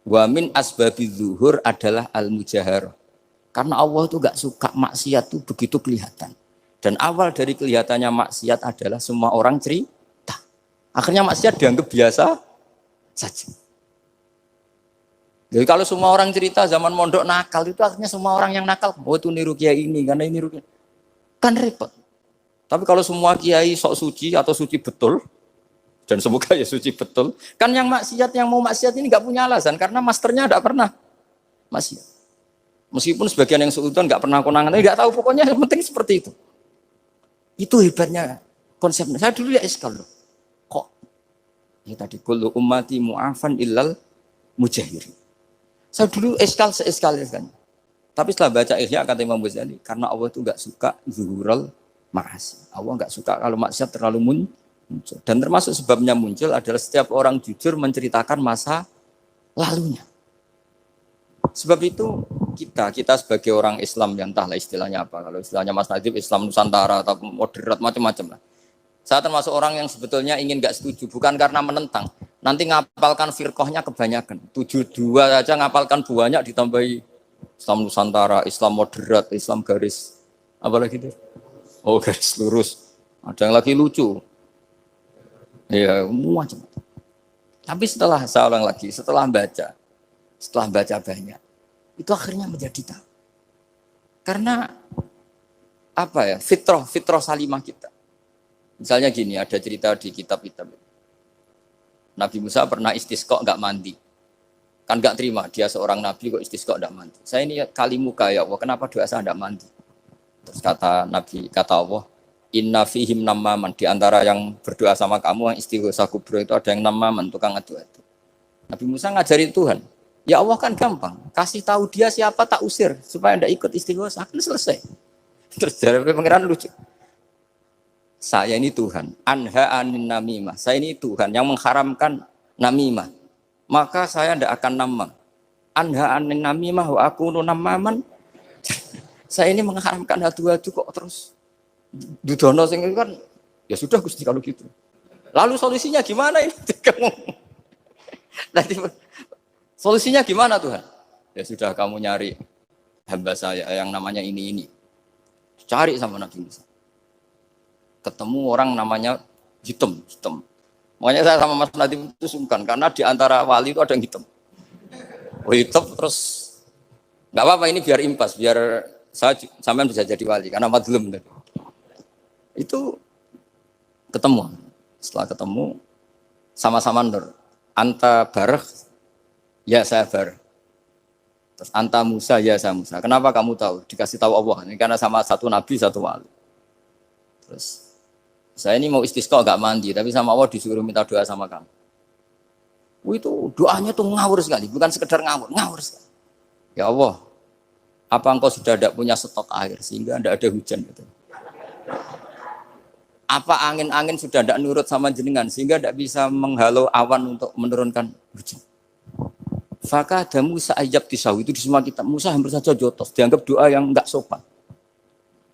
Speaker 1: Wa min asbabi zuhur adalah al-mujaharah. Karena Allah itu gak suka maksiat itu begitu kelihatan. Dan awal dari kelihatannya maksiat adalah semua orang cerita. Akhirnya maksiat dianggap biasa saja. Jadi kalau semua orang cerita zaman mondok nakal itu akhirnya semua orang yang nakal. Oh itu niru kiai ini, karena ini niru kiai. Kan repot. Tapi kalau semua kiai sok suci atau suci betul, dan semoga ya suci betul, kan yang mau maksiat ini nggak punya alasan karena masternya nggak pernah maksiat. Meskipun sebagian yang seudon nggak pernah konangan, nggak tahu pokoknya yang penting seperti itu. Itu hebatnya konsepnya. Saya dulu ya iskal loh. Kok? Ya tadi kullu ummati mu'afan illal mujahirin. Saya dulu iskal. Tapi setelah baca Ihya kata Imam Ghazali, karena Allah itu enggak suka zuhurul ma'asi. Allah enggak suka kalau maksiat terlalu muncul. Dan termasuk sebabnya muncul adalah setiap orang jujur menceritakan masa lalunya. Sebab itu kita sebagai orang Islam yang entahlah istilahnya apa. Kalau istilahnya Mas Najib Islam Nusantara atau moderat macam-macam lah. Saya termasuk orang yang sebetulnya ingin gak setuju, bukan karena menentang. Nanti ngapalkan firqahnya kebanyakan. 72 aja ngapalkan banyak ditambahi Islam Nusantara, Islam moderat, Islam garis apa lagi itu? Oh, garis lurus. Ada yang lagi lucu. Ya, macam. Tapi saya ulang lagi, setelah baca banyak, itu akhirnya menjadi tahu. Karena apa ya? Fitrah salimah kita. Misalnya gini, ada cerita di kitab-kitab. Nabi Musa pernah istisqa enggak mandi. Kan enggak terima, dia seorang nabi kok istisqa enggak mandi. Saya ini kali muka ya Allah, kenapa doa saya enggak mandi? Terus kata Allah, inna fihim namaman, di antara yang berdoa sama kamu yang istighosa kubro itu ada yang namaman, tukang ngadu itu. Nabi Musa ngajarin Tuhan, ya Allah kan gampang, kasih tahu dia siapa tak usir supaya ndak ikut istighosa, kan selesai. Terus dari pengiran lucu. Saya ini Tuhan, anha anin namimah. Saya ini Tuhan yang mengharamkan namimah. Maka saya ndak akan namam. Anha anin namimah wa akunu namaman. Saya ini mengharamkan hadu-hadu kok terus dudono sing kan ya sudah Gusti kalau gitu. Lalu solusinya gimana ini? Nanti solusinya gimana Tuhan? Ya sudah kamu nyari hamba saya yang namanya ini. Cari sama Nabi Musa. Ketemu orang namanya hitam. Makanya saya sama Mas Nadim itu sungkan karena di antara wali itu ada yang hitam. Oh hitam terus nggak apa-apa ini biar impas, biar saya sampean bisa jadi wali karena madlum tadi. Itu ketemu. Setelah ketemu sama-sama nur. Anta barah, ya saya barah. Terus anta Musa, ya saya Musa. Kenapa kamu tahu? Dikasih tahu Allah. Ini karena sama satu nabi, satu wali. Terus saya ini mau istisqa enggak mandi, tapi sama Allah disuruh minta doa sama kamu. Itu doanya tuh ngawur sekali, bukan sekedar ngawur sekali. Ya Allah, apa engkau sudah tidak punya stok air sehingga tidak ada hujan gitu. Apa angin-angin sudah tidak nurut sama jenengan sehingga tidak bisa menghalau awan untuk menurunkan hujan. Fakah ada Musa ayab tisawi itu di semua kitab. Musa hampir saja jotos, dianggap doa yang enggak sopan.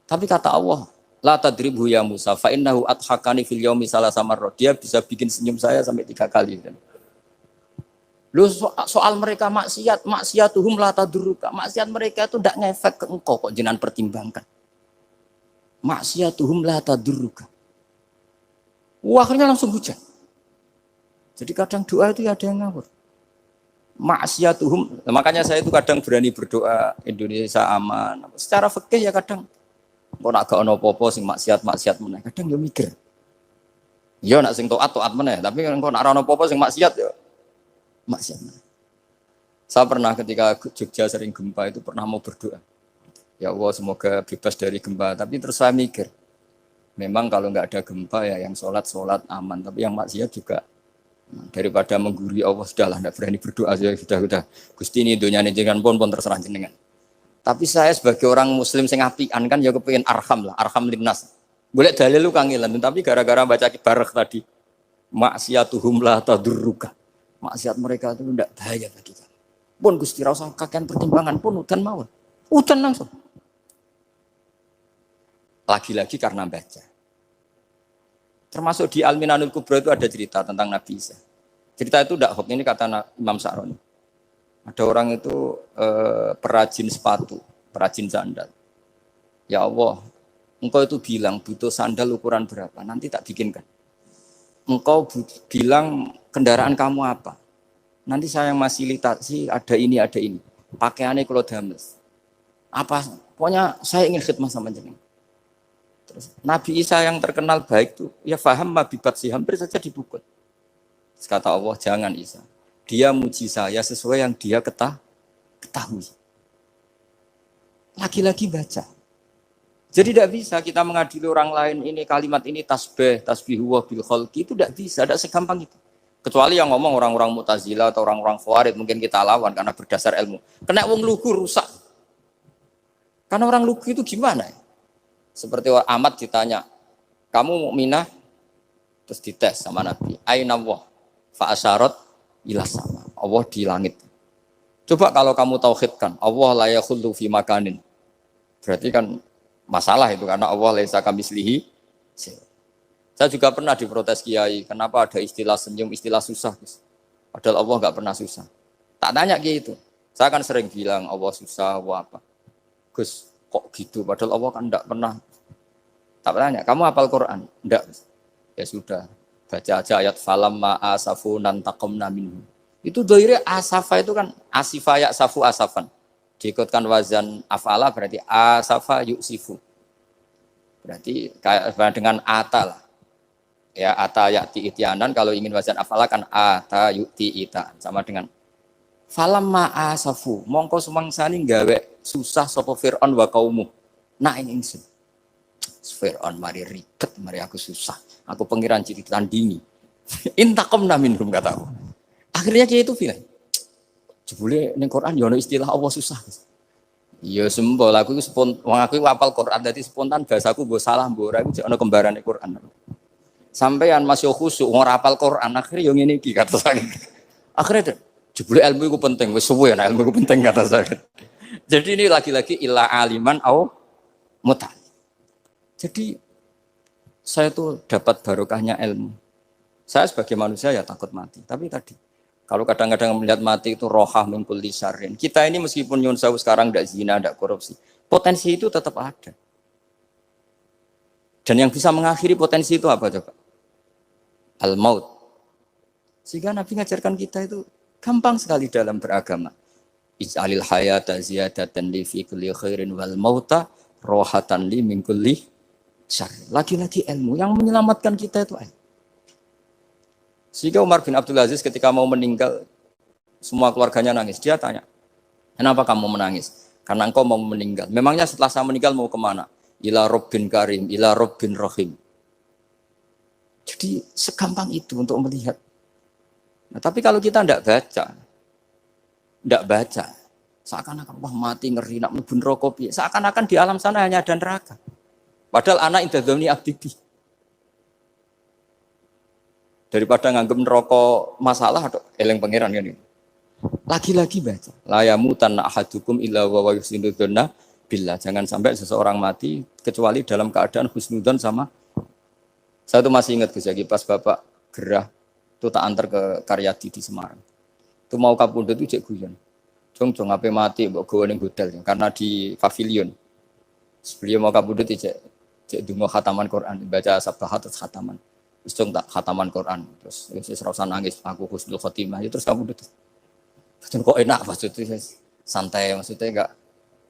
Speaker 1: Tapi kata Allah, la tadribhu ya Musa fa innahu adhakani fil yaumi salasa marrat. Dia bisa bikin senyum saya sampai 3 kali. Lu soal mereka maksiatuhum la tadurruka. Maksiat mereka itu tidak ngefek ke engkau kok jenengan pertimbangkan. Maksiatuhum la tadurruka. Akhirnya langsung hujan. Jadi kadang doa itu ya ada yang ngawur. Maksiatuhum, makanya saya itu kadang berani berdoa Indonesia aman. Secara fikih ya kadang kok nak gak ono apa-apa sing maksiat meneh. Kadang yo mikir. Ya nak sing taat meneh, tapi kok nak ono apa-apa sing maksiat ya maksiat meneh. Saya pernah ketika Jogja sering gempa itu pernah mau berdoa. Ya Allah semoga bebas dari gempa, tapi terus saya mikir. Memang kalau enggak ada gempa ya yang sholat aman, tapi yang maksiat juga daripada menggurui Allah sudahlah enggak berani berdoa ya sudah. Gusti ini dunyane jenengan pun terserah jenengan. Tapi saya sebagai orang muslim sing apian kan ya kepengin arham linnas. Boleh dalil lu kangelan, tapi gara-gara baca barek tadi maksiatuhum la tadurruka. Maksiat mereka itu tidak bahaya bagi kita. Pun Gusti ra usah kakean pertimbangan pun udan mawon. Udan langsung. Lagi-lagi karena baca. Termasuk di Al-Minanul Kubra itu ada cerita tentang Nabi Isa. Cerita itu tidak hoax, ini kata Imam Sa'roni. Ada orang itu perajin sepatu, perajin sandal. Ya Allah, engkau itu bilang butuh sandal ukuran berapa, nanti tak bikinkan. Engkau bilang kendaraan kamu apa, nanti saya yang fasilitasi ada ini. Pakaiannya kalau dames. Apa, pokoknya saya ingin khidmah sama jenengan. Terus Nabi Isa yang terkenal baik itu, ya faham mabibat sih, hampir saja dipukul. Terus kata Allah, jangan Isa. Dia muji saya sesuai yang dia ketahui. Lagi-lagi baca. Jadi tidak bisa kita mengadili orang lain ini kalimat ini tasbihu wa bil khalqi itu tidak bisa, tidak segampang itu. Kecuali yang ngomong orang-orang Mu'tazilah atau orang-orang Khawarij mungkin kita lawan karena berdasar ilmu. Kena wong lugu rusak. Karena orang lugu itu gimana ya? Seperti Ahmad ditanya, kamu mukminah? Terus dites sama Nabi. Aina Allah fa asyarat ila sama. Allah di langit. Coba kalau kamu tauhidkan, Allah la yakhullu fi makanin. Berarti kan masalah itu karena Allah laisa kamitslihi. Saya juga pernah diprotes kiai, kenapa ada istilah senyum, istilah susah. Padahal Allah enggak pernah susah. Tak tanya kiai itu. Saya kan sering bilang Allah susah, Allah apa. Gus, kok gitu? Padahal Allah kan tidak pernah. Tak tanya, kamu hafal Quran? Enggak. Ya sudah, baca aja ayat falam ma'a safunan taqomna minhu. Itu doire asafa itu kan asifa ya safu asafan. Diikutkan wazan afala berarti asafa yuksifu. Berarti kayak dengan ata lah. Ya ata ya'ti ityanan, kalau ingin wazan afala kan ata yu'ti ita. Sama dengan falam ma'a safu. Mongko sumangsani gawe susah sapa Fir'aun wa kaumu. Nah ini ingsun. Fir'aun mari ribet, mari aku susah. Aku pengiran jadi tandingi. Intakom minhum kataku. Akhirnya dia itu bilang, jebule ning Quran yo istilah Allah susah. Iya sembol aku iku wong aku hafal Quran dadi spontan bahasaku mbok salah mbok ora iku jek ana kembarane Quran. Sampeyan masih khusyuk ora hafal Quran akhirnya yo ngene iki kata saya. Akhirnya jebule ilmu iku penting wis suwe nek ilmu iku penting kata saya. Jadi ini lagi-lagi illa aliman au muta. Jadi saya tuh dapat barokahnya ilmu. Saya sebagai manusia ya takut mati. Tapi tadi, kalau kadang-kadang melihat mati itu rohah min kulli syarrin. Kita ini meskipun nyun sewu sekarang tidak zina, tidak korupsi. Potensi itu tetap ada. Dan yang bisa mengakhiri potensi itu apa coba? Al-maut. Sehingga Nabi ngajarkan kita itu gampang sekali dalam beragama. Ij'alil hayata ziyadatan li fi kulli khairin wal mauta rohatan li min kulli syarrin. Lagi-lagi ilmu yang menyelamatkan kita itu ilmu. Sehingga Umar bin Abdul Aziz ketika mau meninggal, semua keluarganya nangis. Dia tanya, kenapa kamu menangis? Karena engkau mau meninggal. Memangnya setelah saya meninggal mau kemana? Ila Rabbin Karim, ila Rabbin Rahim. Jadi segampang itu untuk melihat. Nah, tapi kalau kita tidak baca, seakan-akan wah mati ngeri, nak mlebu neraka piye. Seakan-akan di alam sana hanya ada neraka. Padahal anak indadzoni abdi. Daripada nganggep neraka masalah atau eleng pangeran kan ini. Lagi-lagi baca. La yamutan ahadukum illa wa yuhsinudzanna billah. Jangan sampai seseorang mati kecuali dalam keadaan husnudzon sama. Saya tuh masih ingat Gus Yagi pas Bapak gerah itu tak antar ke Karyadi di Semarang. Itu mau kapundhut itu cek guyon. Jong ape mati mbok gawe ning hotel karena di pavilion. Sebelum mau kapundhut cek donga khataman Quran, baca sabahat terus khataman. Terus tak khataman Quran, terus serasa nangis, aku husnul khotimah, terus kamu itu kok enak maksudnya, santai maksudnya enggak,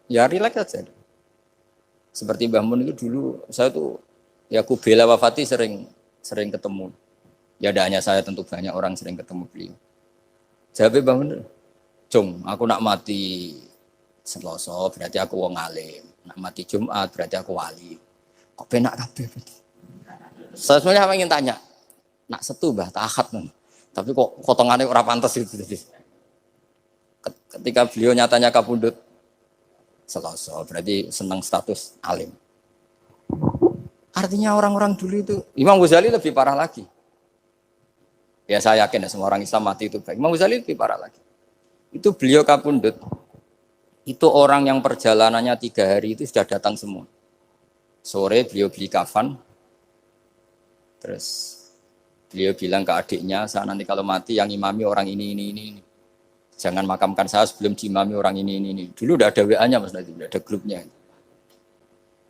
Speaker 1: ya relax aja. Seperti Mbah Mun itu dulu, saya tuh, ya aku bela wafati sering ketemu, ya ada hanya saya tentu banyak orang sering ketemu beliau. Jawabnya Mbah Mun, Jom, aku nak mati Selasa berarti aku wong alim, nak mati Jumat berarti aku wali, kok penak kabeh berarti. Saya sebenarnya ingin tanya, nak setu bah tahat nih, tapi kok potongannya ora pantas itu. Ketika beliau nyatanya kapundhut Selasa, berarti senang status alim. Artinya orang-orang dulu itu, Imam Ghazali lebih parah lagi. Ya saya yakin ya semua orang Islam mati itu baik. Imam Ghazali lebih parah lagi. Itu beliau kapundhut, itu orang yang perjalanannya 3 hari itu sudah datang semua. Sore beliau beli kafan. Terus beliau bilang ke adiknya, saya nanti kalau mati yang imami orang ini. Jangan makamkan saya sebelum diimami orang ini. Dulu udah ada WA-nya Mas Nabi, udah ada grupnya.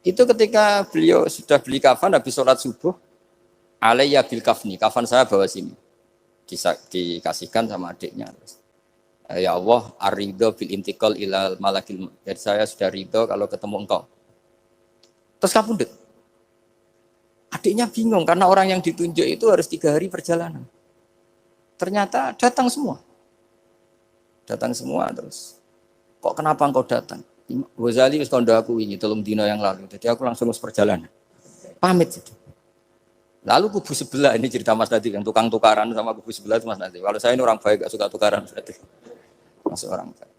Speaker 1: Itu ketika beliau sudah beli kafan, habis sholat subuh, alayya bil kafni, kafan saya bawa sini. Dikasihkan sama adiknya. Ya Allah, ar-ridho bil intiqal ilal malakil. Jadi saya sudah ridho kalau ketemu engkau. Terus kapundhut. Adiknya bingung karena orang yang ditunjuk itu harus 3 hari perjalanan. Ternyata datang semua terus. Kok kenapa engkau datang? Ghazali wis kandha aku ini 3 dina yang lalu. Jadi aku langsung harus perjalanan. Pamit. Lalu kubu sebelah ini cerita Mas Nadi yang tukang tukaran sama kubu sebelah itu Mas Nadi. Kalau saya ini orang baik gak suka tukaran berarti. Masuk orang baik.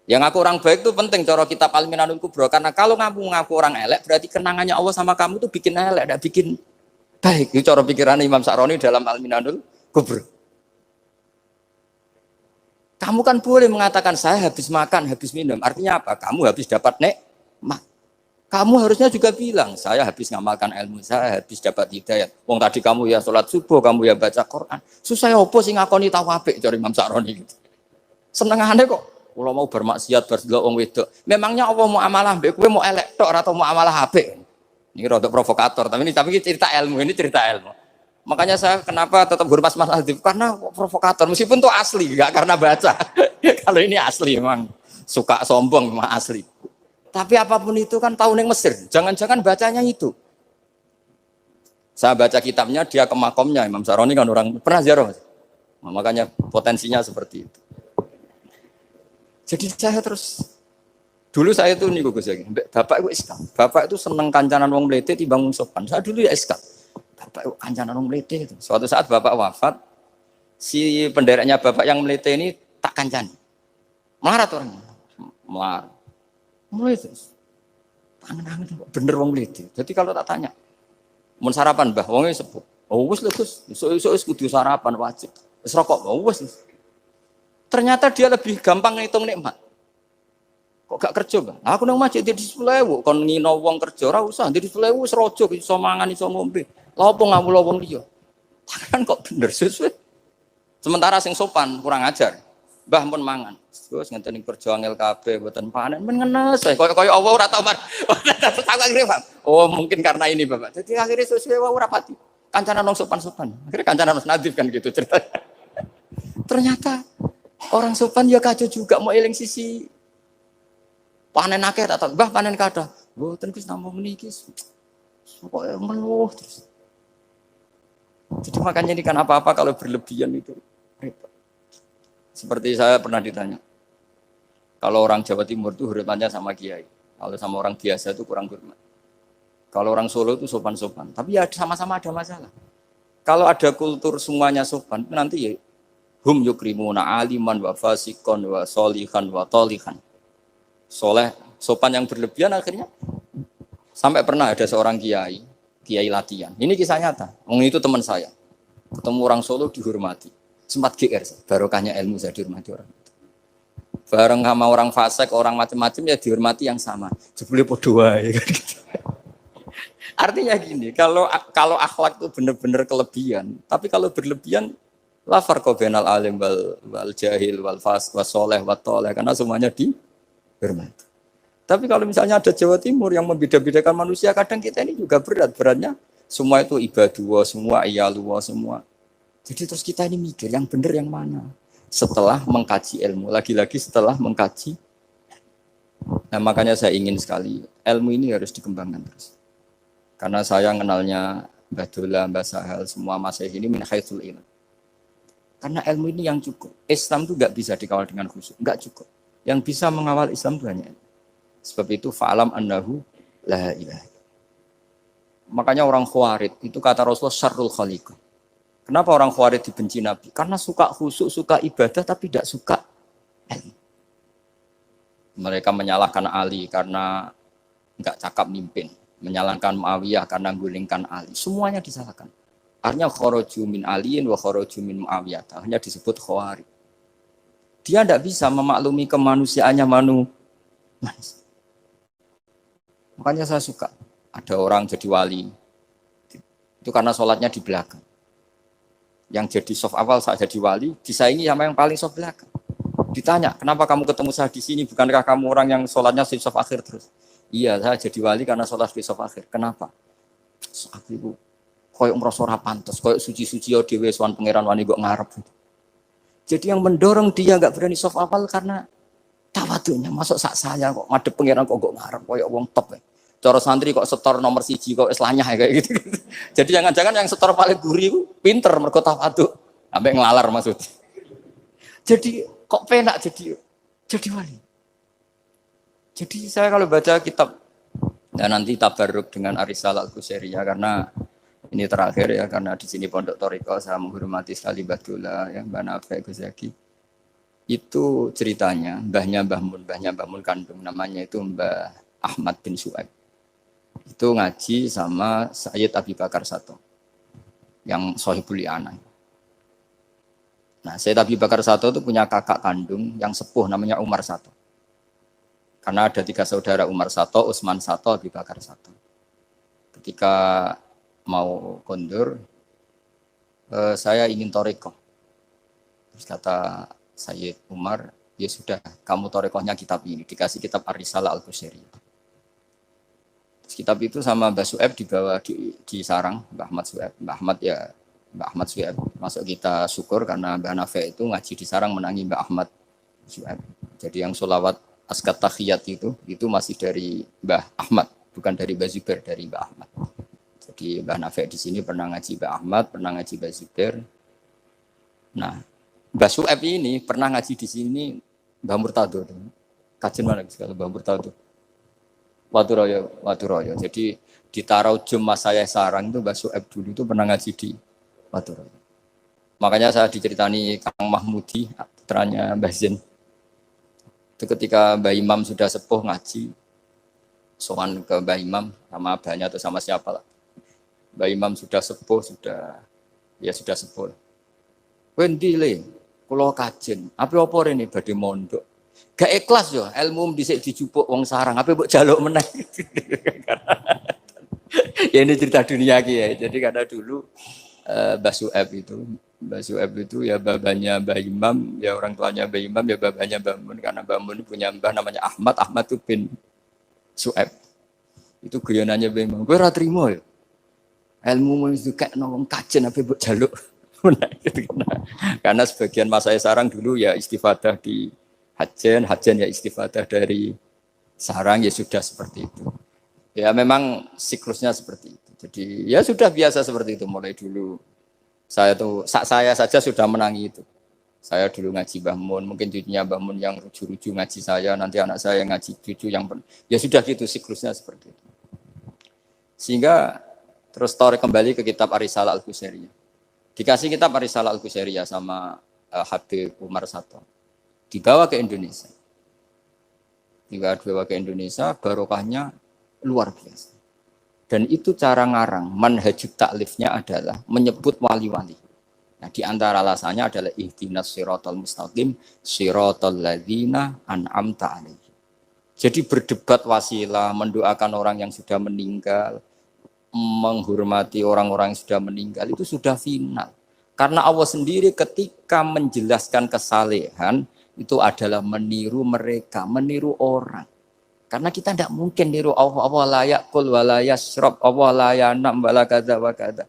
Speaker 1: Yang aku orang baik itu penting cara kitab Al-Minanul Kubra karena kalau ngaku orang elek berarti kenangannya Allah sama kamu itu bikin elek, tidak bikin baik. Itu cara pikirannya Imam Sa'roni dalam Al-Minanul Kubra. Kamu kan boleh mengatakan saya habis makan, habis minum. Artinya apa? Kamu habis dapat nikmat. Kamu harusnya juga bilang saya habis ngamalkan ilmu, saya habis dapat hidayah. Wong tadi kamu ya sholat subuh, kamu ya baca Quran. Susah opo sing ngakoni tawafik cara Imam Sa'roni gitu. Senengane kok Kalau mau bermaksiat berdelok wong wedok. Memangnya Allah mau amalah mbek kowe mau elek tok atau mau amalah apik? Ini rada provokator, tapi ini cerita ilmu, ini cerita ilmu. Makanya saya kenapa tetap hormat Mas Adib karena provokator meskipun itu asli, enggak karena baca. Kalau ini asli memang suka sombong memang asli. Tapi apapun itu kan tahun yang Mesir, jangan-jangan bacanya itu. Saya baca kitabnya, dia ke makomnya Imam Saroni kan orang pernah ziarah. Nah, makanya potensinya seperti itu. Jadi saya terus dulu saya tuh nih Gus ya, bapak itu Islam. Bapak itu seneng kancanan wong mlete timbang wong sopan. Saya dulu ya Islam. Bapak itu kancanan wong mlete itu. Suatu saat bapak wafat, si pendereknya bapak yang mlete ini tak kancani. Melarat orangnya. Melarat. Mulai terus. Tangan-tangan bener wong mlete. Jadi kalau tak tanya, mun sarapan Mbah, wonge sepuh. Oh wis lho Gus, esuk-esuk wis kudu sarapan wajib. Wis rokok, oh wis. Ternyata dia lebih gampang ngitung nikmat. Kok gak kerja, Bang? Aku nang masjid di 10.000, kon ngino wong kerja ora usah, di 10.000 wis rojo iso mangan iso ngombe. Lha opo ngawula wong liya? Kan kok bener sesuai. Sementara sing sopan kurang ajar. Mbah pun mangan. Terus ngenteni kerja angel kabeh mboten panen men ngenes. Kaya Allah ora tau. Oh, mungkin karena ini, Bapak. Jadi akhirnya sesuai wae ora pati. Kancanan wong sopan-sopan. Akhirnya kancanan Mas Nadif kan gitu ceritanya. Ternyata orang sopan ya kacau juga mau eling sisi panen akeh tak tahu, Mbah panen kathah. Mboten Gus namung niki. Pokoke ngeluh terus. Jadi makanya ini kan apa-apa kalau berlebihan itu repot. Seperti saya pernah ditanya, kalau orang Jawa Timur itu hormatnya sama kiai, kalau sama orang biasa itu kurang hormat. Kalau orang Solo itu sopan-sopan, tapi ya sama-sama ada masalah. Kalau ada kultur semuanya sopan, nanti ya hum yukrimuna aliman wa fasikon wa solihan wa tolihan. Soleh, sopan yang berlebihan akhirnya sampai pernah ada seorang kiai latihan. Ini kisah nyata. Itu teman saya. Ketemu orang Solo dihormati. Sempat GR, barokahnya ilmu saya dihormati orang. Bareng sama orang fasik, orang macam-macam ya dihormati yang sama. Jebule podo wae. Artinya gini, kalau akhlak itu benar-benar kelebihan, tapi kalau berlebihan la farqa bainal alim wal jahil wal fas was soleh wat toleh karena semuanya dihormati. Tapi kalau misalnya ada Jawa Timur yang membeda-bedakan manusia, kadang kita ini juga beratnya semua itu ibadah, semua iyalullah, semua. Jadi terus kita ini mikir yang benar yang mana? Setelah mengkaji ilmu, lagi-lagi setelah mengkaji. Nah makanya saya ingin sekali ilmu ini harus dikembangkan terus. Karena saya kenalnya Mbah Dola, Mbah Sahal, semua masyayikh ini min haitsul ilm. Karena ilmu ini yang cukup. Islam itu enggak bisa dikawal dengan khusyuk, enggak cukup. Yang bisa mengawal Islam itu hanya ilmu. Sebab itu fa'alam annahu la ilaha. Makanya orang Khawarij itu kata Rasulullah syarrul khaliqah. Kenapa orang Khawarij dibenci Nabi? Karena suka khusyuk, suka ibadah tapi tidak suka ilmu. Mereka menyalahkan Ali karena enggak cakap mimpin, menyalahkan Muawiyah karena gulingkan Ali. Semuanya disalahkan. Artinya kharaju min aliin wa kharaju min Muawiyah. Hanya disebut Khawarij. Dia tidak bisa memaklumi kemanusiaannya manusia. Makanya saya suka ada orang jadi wali itu karena sholatnya di belakang. Yang jadi soft awal saat jadi wali disaingi sama yang paling soft belakang. Ditanya, kenapa kamu ketemu saya di sini? Bukankah kamu orang yang sholatnya di soft akhir terus? Iya, saya jadi wali karena sholat di soft akhir. Kenapa? Aku itu koyok merasa ora pantes, koyok suci-suci yo dhewe sowan pangeran wani kok ngarep. Jadi yang mendorong dia enggak berani soft awal karena tawadunya. Masuk sak saya kok ngadep pangeran kok ngarep koyok wong top. Cara santri kok setor nomor 1 kok islahnya kayak gitu. Jadi jangan-jangan yang setor paling gurih itu pinter mergo tawadhu. Sampai ngelalar maksudnya. Jadi kok penak jadi wali. Jadi saya kalau baca kitab dan nanti tabarruk dengan Ar-Risalah Al-Qusairiyah karena ini terakhir ya karena di sini Pondok Thariqah saya menghormati sekali Mbah Dola ya Mbah Nafi Gus Zaki. Itu ceritanya mbahnya Mbah Mun kandung namanya itu Mbah Ahmad bin Su'aib. Itu ngaji sama Sayyid Abi Bakar Sato yang Sohibul I'anah. Nah, Sayyid Abi Bakar Sato itu punya kakak kandung yang sepuh namanya Umar Sato. Karena ada 3 saudara Umar Sato, Utsman Sato, Abi Bakar Sato. Ketika mau kondur, saya ingin thariqah. Terus kata Sayyid Umar, Ya sudah, kamu torekohnya kitab ini, dikasih kitab Ar-Risalah Al-Qusairiyah. Kitab itu sama Mbah Su'eb dibawa di sarang, Mbah Ahmad Su'eb. Mbah Ahmad Su'eb. Masuk kita syukur karena Mbah Nafi itu ngaji di sarang menangi Mbah Ahmad Su'eb. Jadi yang sholawat askat tahiyat itu masih dari Mbah Ahmad, bukan dari Mbah Zubair, dari Mbah Ahmad. Jadi Mbah Nafi di sini pernah ngaji Mbah Ahmad, pernah ngaji Mbah Zubair. Nah, Mbah Su'eb ini pernah ngaji di sini Mbah Murtado. Kajian mana sekali Mbah Murtado? Waturoyo. Jadi di Taraujum Mas saya sarang itu Mbah Su'eb dulu itu pernah ngaji di Waturoyo. Makanya saya diceritani Kang Mahmudi, putranya Mbah Zain. Itu ketika Mbah Imam sudah sepuh ngaji, sowan ke Mbah Imam sama abahnya atau sama siapa lah. Mbah Imam sudah sepuh, sudah sepuh. Kowe ndi le? Kula kajen. Apa rene badhe mondok. Gak ikhlas yo, ilmu dhisik dijupuk wong sarang, apa mbok jaluk meneh. Ya ini cerita dunia ki ya. Jadi karena dulu Mbah Su'eb itu ya babanya Mbah Imam, ya orang tuanya Mbah Imam, ya babanya Mbah Mun. Karena Mbah Mun punya mbah namanya Ahmad itu bin Su'eb. Itu guyonannya Mbah Imam. Kowe ora trimo ya. Ilmu itu kayak nong kajen apa mbok jaluk. Karena sebagian masa saya sarang dulu ya istifadah di hajen ya istifadah dari sarang, ya sudah seperti itu. Ya memang siklusnya seperti itu. Jadi ya sudah biasa seperti itu mulai dulu. Saya saja sudah menangi itu. Saya dulu ngaji Mbah Mun, mungkin cucunya Mbah Mun yang ruju-ruju ngaji saya, nanti anak saya ngaji cucu yang ya sudah gitu siklusnya seperti itu. Sehingga terus tarik kembali ke kitab Ar-Risalah Al-Qusairiyah. Dikasih kitab Ar-Risalah Al-Qusairiyah sama Habib Umar Sato. Dibawa ke Indonesia. Barokahnya luar biasa. Dan itu cara ngarang, manhajut taklifnya adalah menyebut wali-wali. Nah, di antara alasannya adalah ihdinas siratal mustaqim, siratal ladzina an'amta alaihim. Jadi berdebat wasilah, mendoakan orang yang sudah meninggal, menghormati orang-orang yang sudah meninggal, itu sudah final. Karena Allah sendiri ketika menjelaskan kesalehan, itu adalah meniru mereka, meniru orang. Karena kita tidak mungkin niru Allah la ya'kul wa la yashrab, Allah la yanam wa la kadza wa kadza.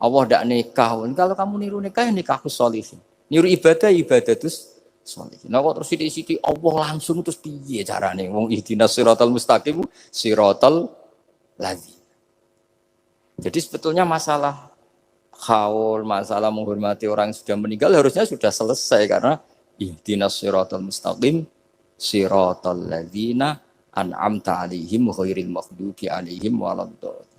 Speaker 1: Allah tidak nikah. Kalau kamu niru nikah, ya nikahku sholihin. Niru ibadah terus sholihin. Nah kok terus sithik-sithik Allah langsung terus piye carane? Wong ihdinas siratal mustaqim, siratal ladzina. Jadi sebetulnya masalah haul, masalah menghormati orang yang sudah meninggal harusnya sudah selesai karena ihdinas siratal mustaqim siratal ladzina an'amta 'alaihim ghairil maghdubi 'alaihim waladdallin.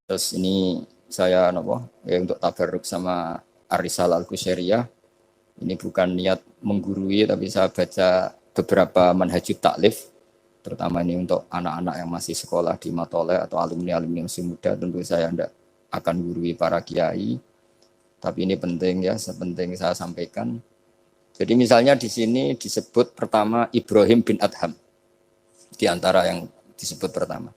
Speaker 1: Terus ini saya untuk tabarruk sama Ar-Risalah Al-Qusairiyah. Ini bukan niat menggurui tapi saya baca beberapa manhajut taklif terutama ini untuk anak-anak yang masih sekolah di Matoleh atau alumni-alumni yang masih muda. Tentu saya tidak akan gurui para kiai. Tapi ini penting ya, sepenting saya sampaikan. Jadi misalnya di sini disebut pertama Ibrahim bin Adham. Di antara yang disebut pertama.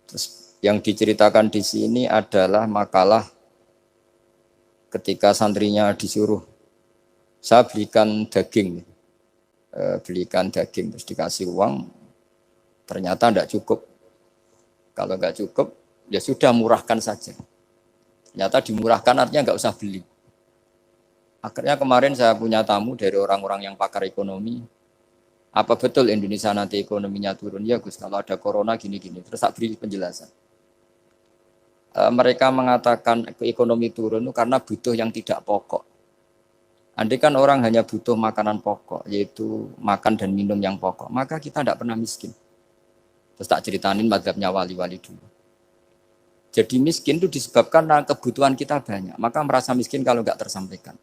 Speaker 1: Terus yang diceritakan di sini adalah makalah ketika santrinya disuruh, saya belikan daging terus dikasih uang, ternyata tidak cukup. Kalau nggak cukup, ya sudah murahkan saja. Ternyata dimurahkan artinya nggak usah beli. Akhirnya kemarin saya punya tamu dari orang-orang yang pakar ekonomi. Apa betul Indonesia nanti ekonominya turun? Ya Gus, kalau ada corona gini-gini. Terus saya beri penjelasan. Mereka mengatakan ekonomi turun itu karena butuh yang tidak pokok. Andai kan orang hanya butuh makanan pokok, yaitu makan dan minum yang pokok, maka kita tidak pernah miskin. Terus tak ceritainin mazhabnya wali-wali dulu. Jadi miskin itu disebabkan karena kebutuhan kita banyak, maka merasa miskin kalau nggak tersampaikan.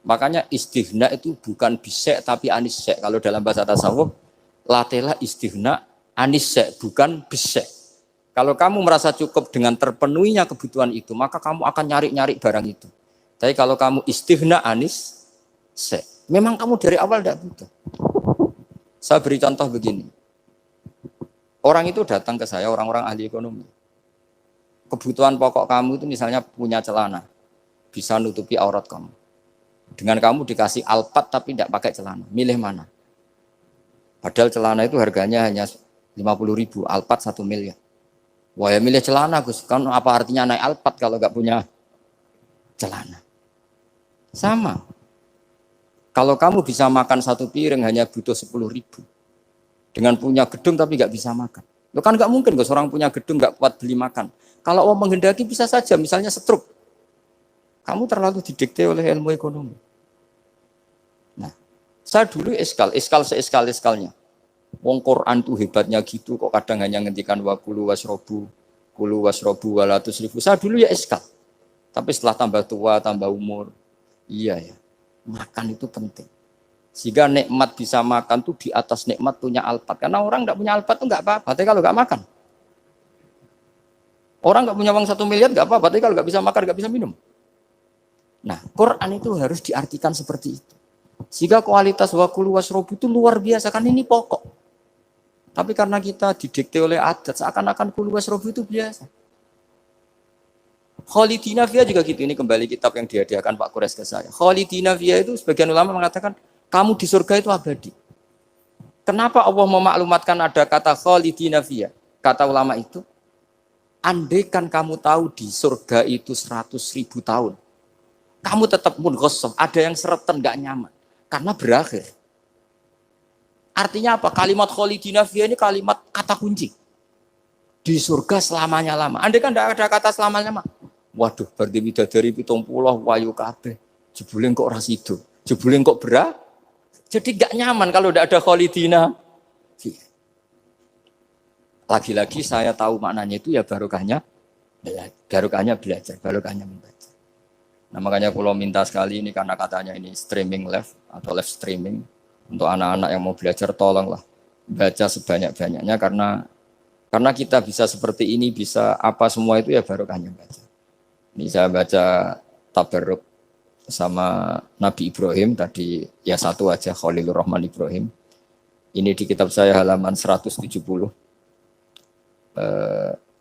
Speaker 1: Makanya istighna itu bukan bisek tapi anisek. Kalau dalam bahasa tasawuf, latela istighna anisek, bukan bisek. Kalau kamu merasa cukup dengan terpenuhinya kebutuhan itu, maka kamu akan nyari-nyari barang itu. Tapi kalau kamu istighna anisek, memang kamu dari awal tidak butuh. Saya beri contoh begini. Orang itu datang ke saya, orang-orang ahli ekonomi. Kebutuhan pokok kamu itu misalnya punya celana, bisa nutupi aurat kamu. Dengan kamu dikasih Alphard tapi tidak pakai celana, milih mana? Padahal celana itu harganya hanya 50.000, Alphard 1 miliar. Wah ya milih celana Gus, kan apa artinya naik Alphard kalau nggak punya celana? Sama. Kalau kamu bisa makan 1 piring hanya butuh 10.000. Dengan punya gedung tapi nggak bisa makan. Lo kan nggak mungkin Gus, orang punya gedung nggak kuat beli makan. Kalau Allah menghendaki bisa saja, misalnya stroke. Kamu terlalu didikte oleh ilmu ekonomi. Nah, saya dulu iskal seeskal-eskalnya. Wong Quran tuh hebatnya gitu, kok kadang hanya ngendikan kulu wasrobu walatus ribu. Saya dulu ya iskal. Tapi setelah tambah tua, tambah umur, iya ya, makan itu penting. Sehingga nikmat bisa makan tuh di atas nikmat punya Alphard. Karena orang nggak punya Alphard tuh nggak apa-apa, tapi kalau nggak makan. Orang nggak punya uang 1 miliar nggak apa-apa, tapi kalau nggak bisa makan, nggak bisa minum. Nah, Quran itu harus diartikan seperti itu. Sehingga kualitas kulu wasrobu itu luar biasa, kan ini pokok. Tapi karena kita didikte oleh adat, seakan-akan kulu wasrobu itu biasa. Khalidina Fiyah juga gitu, ini kembali kitab yang dihadiahkan Pak Kures ke saya. Khalidina Fiyah itu sebagian ulama mengatakan, kamu di surga itu abadi. Kenapa Allah memaklumatkan ada kata Khalidina Fiyah? Kata ulama itu, andaikan kamu tahu di surga itu 100.000 tahun, kamu tetap munghasab, ada yang seretan, gak nyaman. Karena berakhir. Artinya apa? Kalimat Khalidina Fiyah ini kalimat kata kunci. Di surga selamanya lama. Andai kan tidak ada kata selamanya lama. Waduh, berarti bidadari 70 wayu kabeh. Jebule kok ora sido. Jebule kok berat. Jadi gak nyaman kalau tidak ada Khalidina Fiyah. Lagi-lagi saya tahu maknanya itu ya barokahnya belajar, barokahnya membaca. Nah makanya kalau minta sekali ini karena katanya ini streaming live atau live streaming untuk anak-anak yang mau belajar tolonglah baca sebanyak-banyaknya karena kita bisa seperti ini bisa apa semua itu ya barokahnya baca. Ini saya baca Tabarruk sama Nabi Ibrahim tadi ya satu aja Khalilur Rahman Ibrahim. Ini di kitab saya halaman 170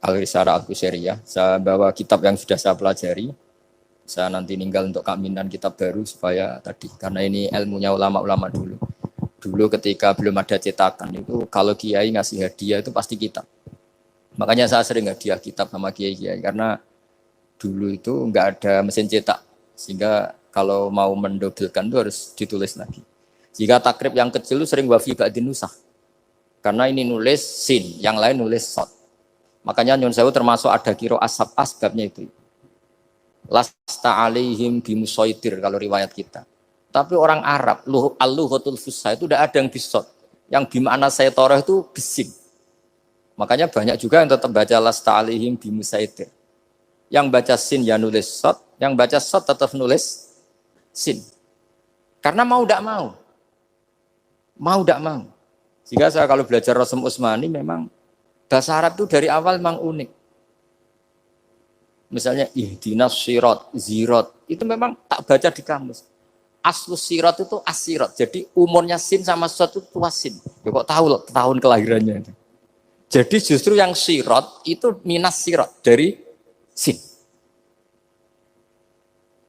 Speaker 1: Al-Risalah Al-Qusairiyah. Saya bawa kitab yang sudah saya pelajari. Saya nanti ninggal untuk kaminan kitab baru supaya tadi karena ini ilmunya ulama-ulama dulu. Dulu ketika belum ada cetakan itu kalau kiai ngasih hadiah itu pasti kitab. Makanya saya sering hadiah kitab sama kiai-kiai karena dulu itu enggak ada mesin cetak sehingga kalau mau mendobelkan itu harus ditulis lagi. Jika takrib yang kecil itu sering wafi ba'din nusakh. Karena ini nulis sin, yang lain nulis sod. Makanya Nyun Sewu termasuk ada kiro asab asbabnya itu. Lasta alaihim bimusaitir kalau riwayat kita. Tapi orang Arab, al-lughatul fusha itu tidak ada yang bisot. Yang bimana saya toroh itu bisin. Makanya banyak juga yang tetap baca lasta alaihim bimusaitir. Yang baca sin ya nulis sot, yang baca sot tetap nulis sin. Karena mau tidak mau. Mau tidak mau. Sehingga saya kalau belajar Rasul Utsmani memang bahasa Arab itu dari awal memang unik. Misalnya ihdinas sirat, zirat, itu memang tak baca di kamus. Aslus sirat itu asirat. Jadi umurnya sin sama sirat itu tua sin. Ya, kok tahu loh tahun kelahirannya itu. Jadi justru yang sirat itu minas sirat dari sin.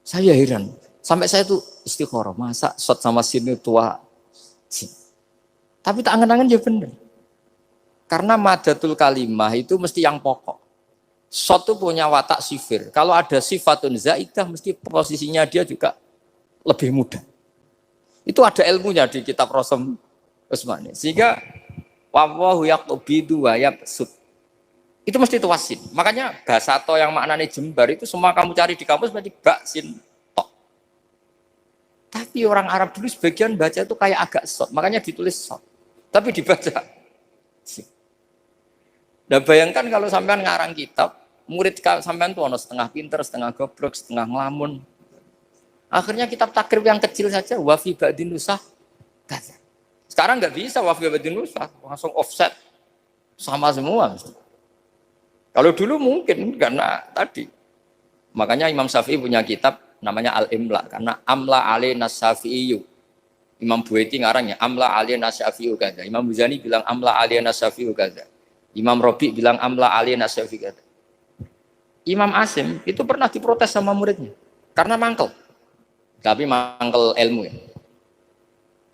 Speaker 1: Saya heran. Sampai saya tuh istikharah, masa sirat sama sin itu tua sin. Tapi tak angen-angen ya benar. Karena madatul kalimah itu mesti yang pokok. Sot itu punya watak sifir. Kalau ada sifatun zaidah, mesti posisinya dia juga lebih mudah. Itu ada ilmunya di kitab Rasul Utsmani. Sehingga wallahu yaqbidu wa yabsut. Itu mesti tuasin. Makanya bahasa to yang maknanya jembar itu semua kamu cari di kamus berarti baksin tok. Tapi orang Arab dulu sebagian baca itu kayak agak sot, makanya ditulis sot. Tapi dibaca sin. Nah bayangkan kalau sampean ngarang kitab, murid sampean tuh ono setengah pinter, setengah goblok, setengah ngelamun. Akhirnya kitab takrib yang kecil saja, wafi ba'din nusakh. Sekarang nggak bisa wafi ba'din nusakh, langsung offset sama semua. Kalau dulu mungkin karena tadi, makanya Imam Syafi'i punya kitab namanya Al-Imla, karena Amla alaina Syafi'iyu. Imam Buaiti ngarangnya Amla alaina Syafi'iyu kadza. Imam Muzani bilang Amla alaina Syafi'iyu kadza. Imam Robi bilang amla alina syafiqat. Imam Asim itu pernah diprotes sama muridnya karena mangkel. Tapi mangkel ilmu ya.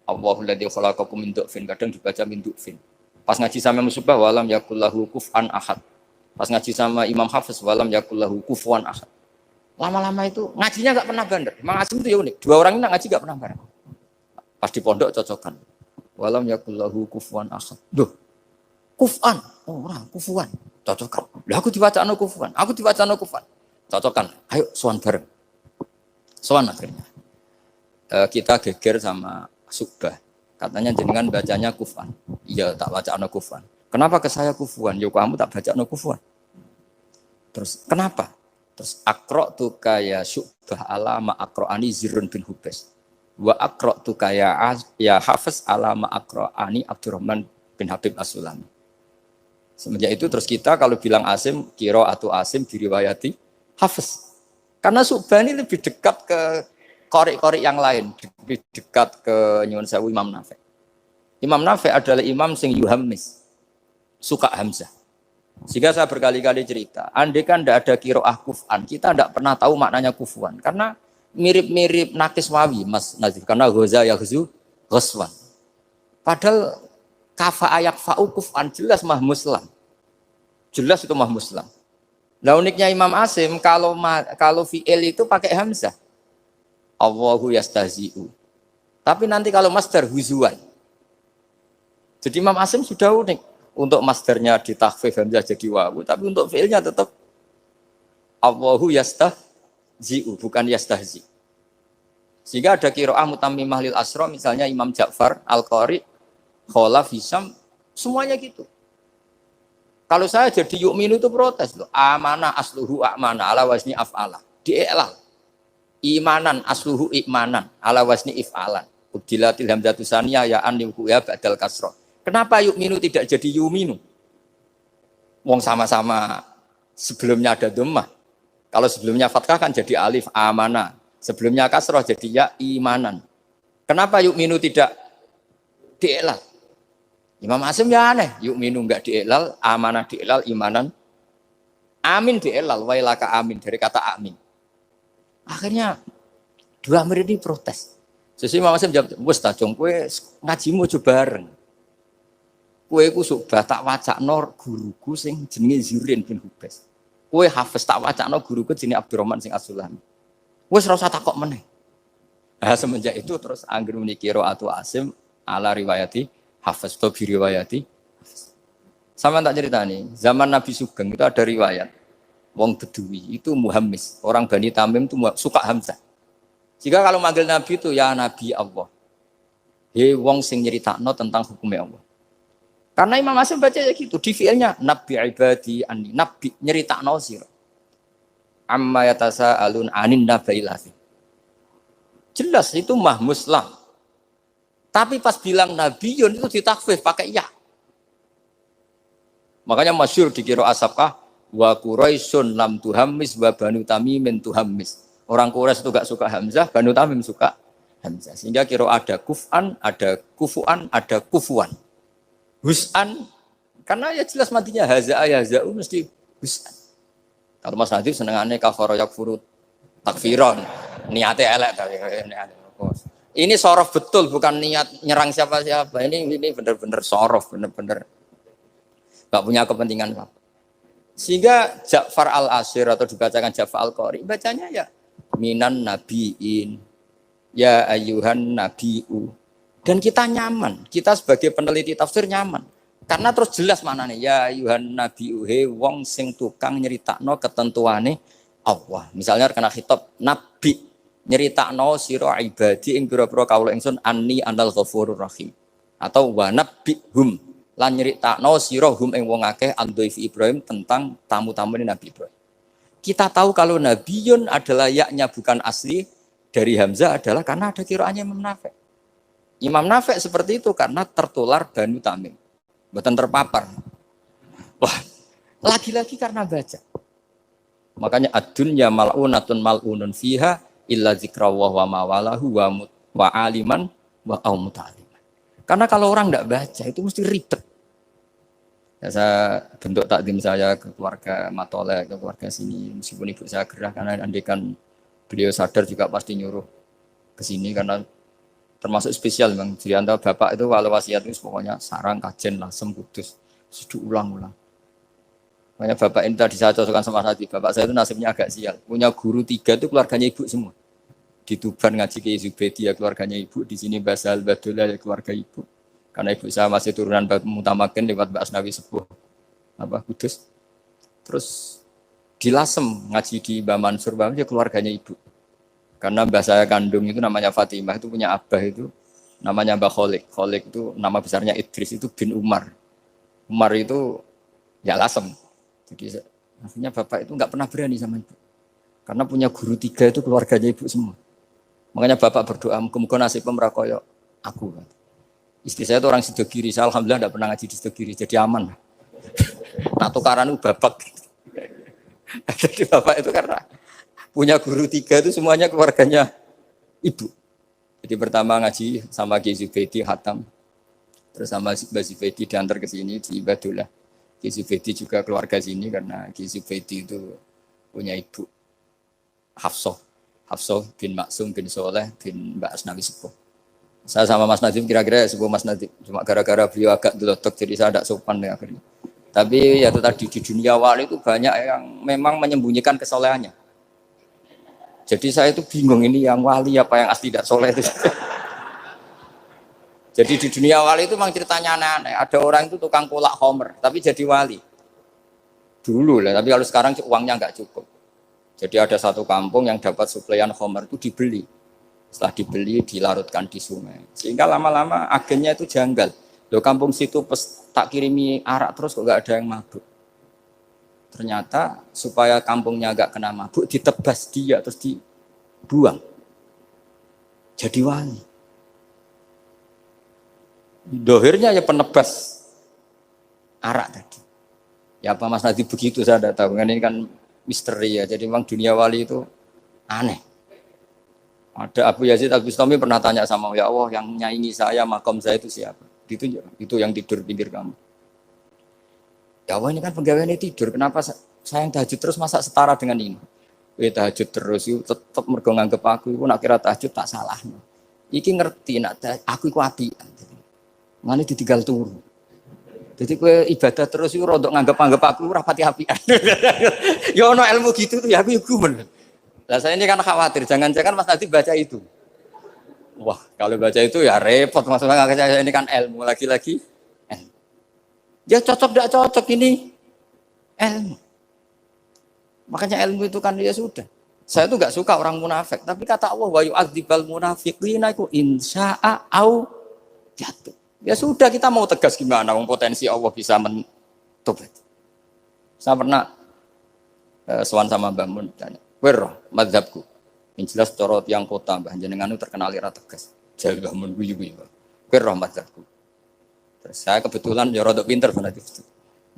Speaker 1: Allahul ladzi khalaqakum min du'fin, kadang dibaca min du'fin. Pas ngaji sama Musbah walam yakullahu kufuwan ahad. Pas ngaji sama Imam Hafiz walam yakullahu kufuwan ahad. Lama-lama itu ngajinya enggak pernah bandar. Imam Asim itu ya unik. Dua orang ini ngaji enggak pernah bareng. Pas di pondok cocokan. Walam yakullahu kufuwan ahad. Duh. Kufan. Oh, orang kufuwan. Cocokan. Lah aku dibacano kufuwan. Aku dibacano kufuwan. Cocokan. Ayo sowan bareng. Sowan akhirnya. Kita geger sama Subah. Katanya jenengan bacanya kufan. Iya, tak baca ana kufan. Kenapa ke saya kufuan? Ya kamu tak baca ana kufan. Terus kenapa? Terus tu kaya Subah ala ma aqra'ani Zirrun bin Hubes. Wa tu kaya ya Hafiz ala ma aqra'ani Abdurrahman bin Habib As-Sulami. Semenjak itu terus kita kalau bilang Asim, kiro atau Asim diriwayati Hafiz. Karena Subah ini lebih dekat ke korek-korek yang lain, lebih dekat ke Nyuwun Sewu Imam Nafi'. Imam Nafi' adalah imam sing yuhammis, suka Hamzah. Sehingga saya berkali-kali cerita, andai kan tidak ada qiraah kuf'an, kita tidak pernah tahu maknanya kufuan. Karena mirip-mirip nakis wawi, Mas Nazif. Karena ghoza yaghzu ghaswan. Padahal kafa ayak fa'u kuf'an jelas mah muslam. Jelas itu mah muslam. Nah uniknya Imam Asim, kalau fi'il itu pakai Hamzah. Allahu yastahzi'u. Tapi nanti kalau masdar huzuan. Jadi Imam Asim sudah unik. Untuk masdarnya ditakhfif hamzah jadi wawu, tapi untuk fi'ilnya tetap Allahu yastahzi'u, bukan yastahzi. Sehingga ada qiraah mutammimah lil asra, misalnya Imam Ja'far Al-Qari, Khalaf Hisam, semuanya gitu. Kalau saya jadi yu'minu itu protes loh. Amana asluhu a'mana ala wazni af'ala. Di'elal. Imanan asluhu imanan ala wazni if'alan. Ubdilatil hamzatu saniyah ya an ya ba'dal kasrah. Kenapa yu'minu tidak jadi yu'minu? Wong sama-sama sebelumnya ada dhammah. Kalau sebelumnya fathah kan jadi alif amana. Sebelumnya kasrah jadi ya imanan. Kenapa yu'minu tidak di'elal? Imam Asim ya aneh. Yu'minu enggak di'elal, amanah di'elal, imanan. Amin di'elal, wailaka amin. Dari kata amin. Akhirnya dua murid ini protes. Sesuai Imam Asim jawab, wes tajong kue ngajimu coba bareng. Kue ku subah tak wacakno guruku sing jenenge Zirrun bin Hubes. Kue Hafiz tak wacakno guruku jenenge Abdurrahman sing As-Sulami. Wes ora usah takok meneh. Nah, semenjak itu terus anggere muni qiraatu Asim ala riwayati Hafiz atau bi riwayati Hafiz. Sama tak ceritani, zaman Nabi Sugeng itu ada riwayat wong Bedui itu muhammis, orang Bani Tamim itu suka Hamzah. Jika kalau manggil Nabi itu ya Nabi Allah. He wong sing nyeritakno tentang hukumnya Allah. Karena Imam Asim baca ya gitu, di fi'ilnya Nabi ibadi anni, Nabi nyeritakno sira. Amma yatasaalun anin nabailahi. Jelas itu mah muslam. Tapi pas bilang nabiyun itu ditakfif pakai ya. Makanya masyhur di qiraah Asabkah wa Quraisyun lam tuhammis wa Banu Tamimin tuhammis. Orang Quraisy itu gak suka Hamzah, Banu Tamim suka Hamzah. Sehingga kira ada kuf'an, ada kufu'an, ada kufuan. Hus'an, karena ya jelas matinya haza'a yaza'u mesti hus'an. Kalau Mas Nadif senengannya kafara yakfuru takfiron. Niatnya elek tapi ini sorof betul, bukan niat nyerang siapa-siapa. Ini benar-benar sorof, benar-benar gak punya kepentingan apa. Sehingga Ja'far al-Ashir atau dibacakan Ja'far al-Qari bacanya ya minan nabiin ya ayyuhan nabiu. Dan kita nyaman, kita sebagai peneliti tafsir nyaman. Karena terus jelas maknanya ya ayyuhan nabiu he wong sing tukang nyeritakno ketentuane Allah. Misalnya kena khitab nabi nyeritakno sira ibadi ing pira-pira kawula ingsun anni anal ghafurur rahim. Atau wa nabbihum lan nyeritakno sira hum ing wong akeh andhaifi Ibrahim tentang tamu-tamune Nabi Ibrahim. Kita tahu kalau nabiyun adalah yaknya bukan asli dari Hamzah adalah karena ada qiraahnya Imam Nafi'. Imam Nafi' seperti itu karena tertular Banu Tamim. Mboten terpapar. Wah, lagi-lagi karena baca. Makanya ad-dunya mal'unatun mal'unun fiha illa zikrawah wa mawalahu wa aliman wa muta'aliman. Karena kalau orang tidak baca itu mesti ribet. Ya, saya bentuk takdim saya ke keluarga Matolek, ke keluarga sini. Meskipun ibu saya gerah karena andikan beliau sadar juga pasti nyuruh ke sini karena termasuk spesial Bang. Jadi antara bapak itu walau wasiat itu pokoknya sarang, kajen, lasem, kudus. Ulang-ulang. Makanya bapak ini tadi saya cocokkan sama Hadi. Bapak saya itu nasibnya agak sial. Punya guru 3 itu keluarganya ibu semua. Di Tuban ngaji ke Zubedi ya keluarganya ibu. Di sini Basal Badullah ya keluarga ibu. Karena ibu saya masih turunan Mutamakin lewat Mbak Asnawi Sepuh. Kudus. Terus di Lasem ngaji di Mbak Mansur. Mbak ya keluarganya ibu. Karena mbak saya kandung itu namanya Fatimah. Itu punya abah itu namanya Mbak Kholik. Kholik itu nama besarnya Idris itu bin Umar. Umar itu ya Lasem. Jadi akhirnya bapak itu nggak pernah berani sama ibu. Karena punya guru 3 itu keluarganya ibu semua. Makanya bapak berdoa, muka-muka nasib pemerakoyok aku. Istri saya itu orang Sidogiri, saya alhamdulillah nggak pernah ngaji di Sidogiri, jadi aman. Nah tukaran itu babak. Jadi bapak itu karena punya guru 3 itu semuanya keluarganya ibu. Jadi pertama ngaji sama Ki Zubedi Hatam, terus sama Mbak Zubedi diantar ke sini di Ibadullah. Ki Zubedi juga keluarga sini karena Ki Zubedi itu punya ibu Hafsah bin Maksum bin Soleh bin Mbak Asnawi Sepuh. Saya sama Mas Nadim kira-kira sepuh Mas Nadim. Cuma gara-gara beliau agak delotok jadi saya tidak sopan ya akhirnya. Tapi ya itu tadi di dunia wali itu banyak yang memang menyembunyikan kesolehannya. Jadi saya itu bingung ini yang wali apa yang asli tidak soleh itu. Jadi di dunia wali itu memang ceritanya aneh-aneh. Ada orang itu tukang kolak homer, tapi jadi wali. Dulu lah, tapi kalau sekarang uangnya nggak cukup. Jadi ada satu kampung yang dapat suplaian homer itu dibeli. Setelah dibeli, dilarutkan di sungai. Sehingga lama-lama agennya itu janggal. Loh kampung situ tak kirimi arak terus kok nggak ada yang mabuk. Ternyata supaya kampungnya nggak kena mabuk, ditebas dia terus dibuang. Jadi wali. Dohirnya ya penebas arak tadi. Ya apa Mas Nadi begitu saya tidak tahu. Ini kan misteri ya. Jadi memang dunia wali itu aneh. Ada Abu Yazid Al-Bustami pernah tanya sama ya Allah yang nyaingi saya makom saya itu siapa? Itu yang tidur pinggir kamu. Ya Allah ini kan pegawainya tidur. Kenapa saya yang tahajud terus masa setara dengan ini? Tahajud terus itu tetap mergo nganggep aku itu nak kira tahajud tak salah. Iki ngerti nak aku iku apian. Ngene ditinggal turu. Jadi kowe ibadah terus iku rodok nganggep aku rapati apian. Ya ono ilmu gitu tuh ya aku gumen. Lah saya ini kan khawatir jangan-jangan Mas Nadi baca itu. Wah, kalau baca itu ya repot maksudnya saya ini kan ilmu lagi-lagi. Ya cocok tidak cocok ini ilmu. Makanya ilmu itu kan ya sudah. Saya itu enggak suka orang munafik, tapi kata Allah wa yu'adzibal munafiqina iku insya'a au jatuh. Ya sudah kita mau tegas gimana potensi Allah bisa mentobat. Saya pernah sowan sama Mbah Mun tanya, "Wer mazhabku?" Yang jelas corot yang kota Mbah jenengan itu terkenal ira tegas. Jare Mbah Mun guyu-guyu. "Wer mazhabku?" Terus saya kebetulan ya rada pinter berarti.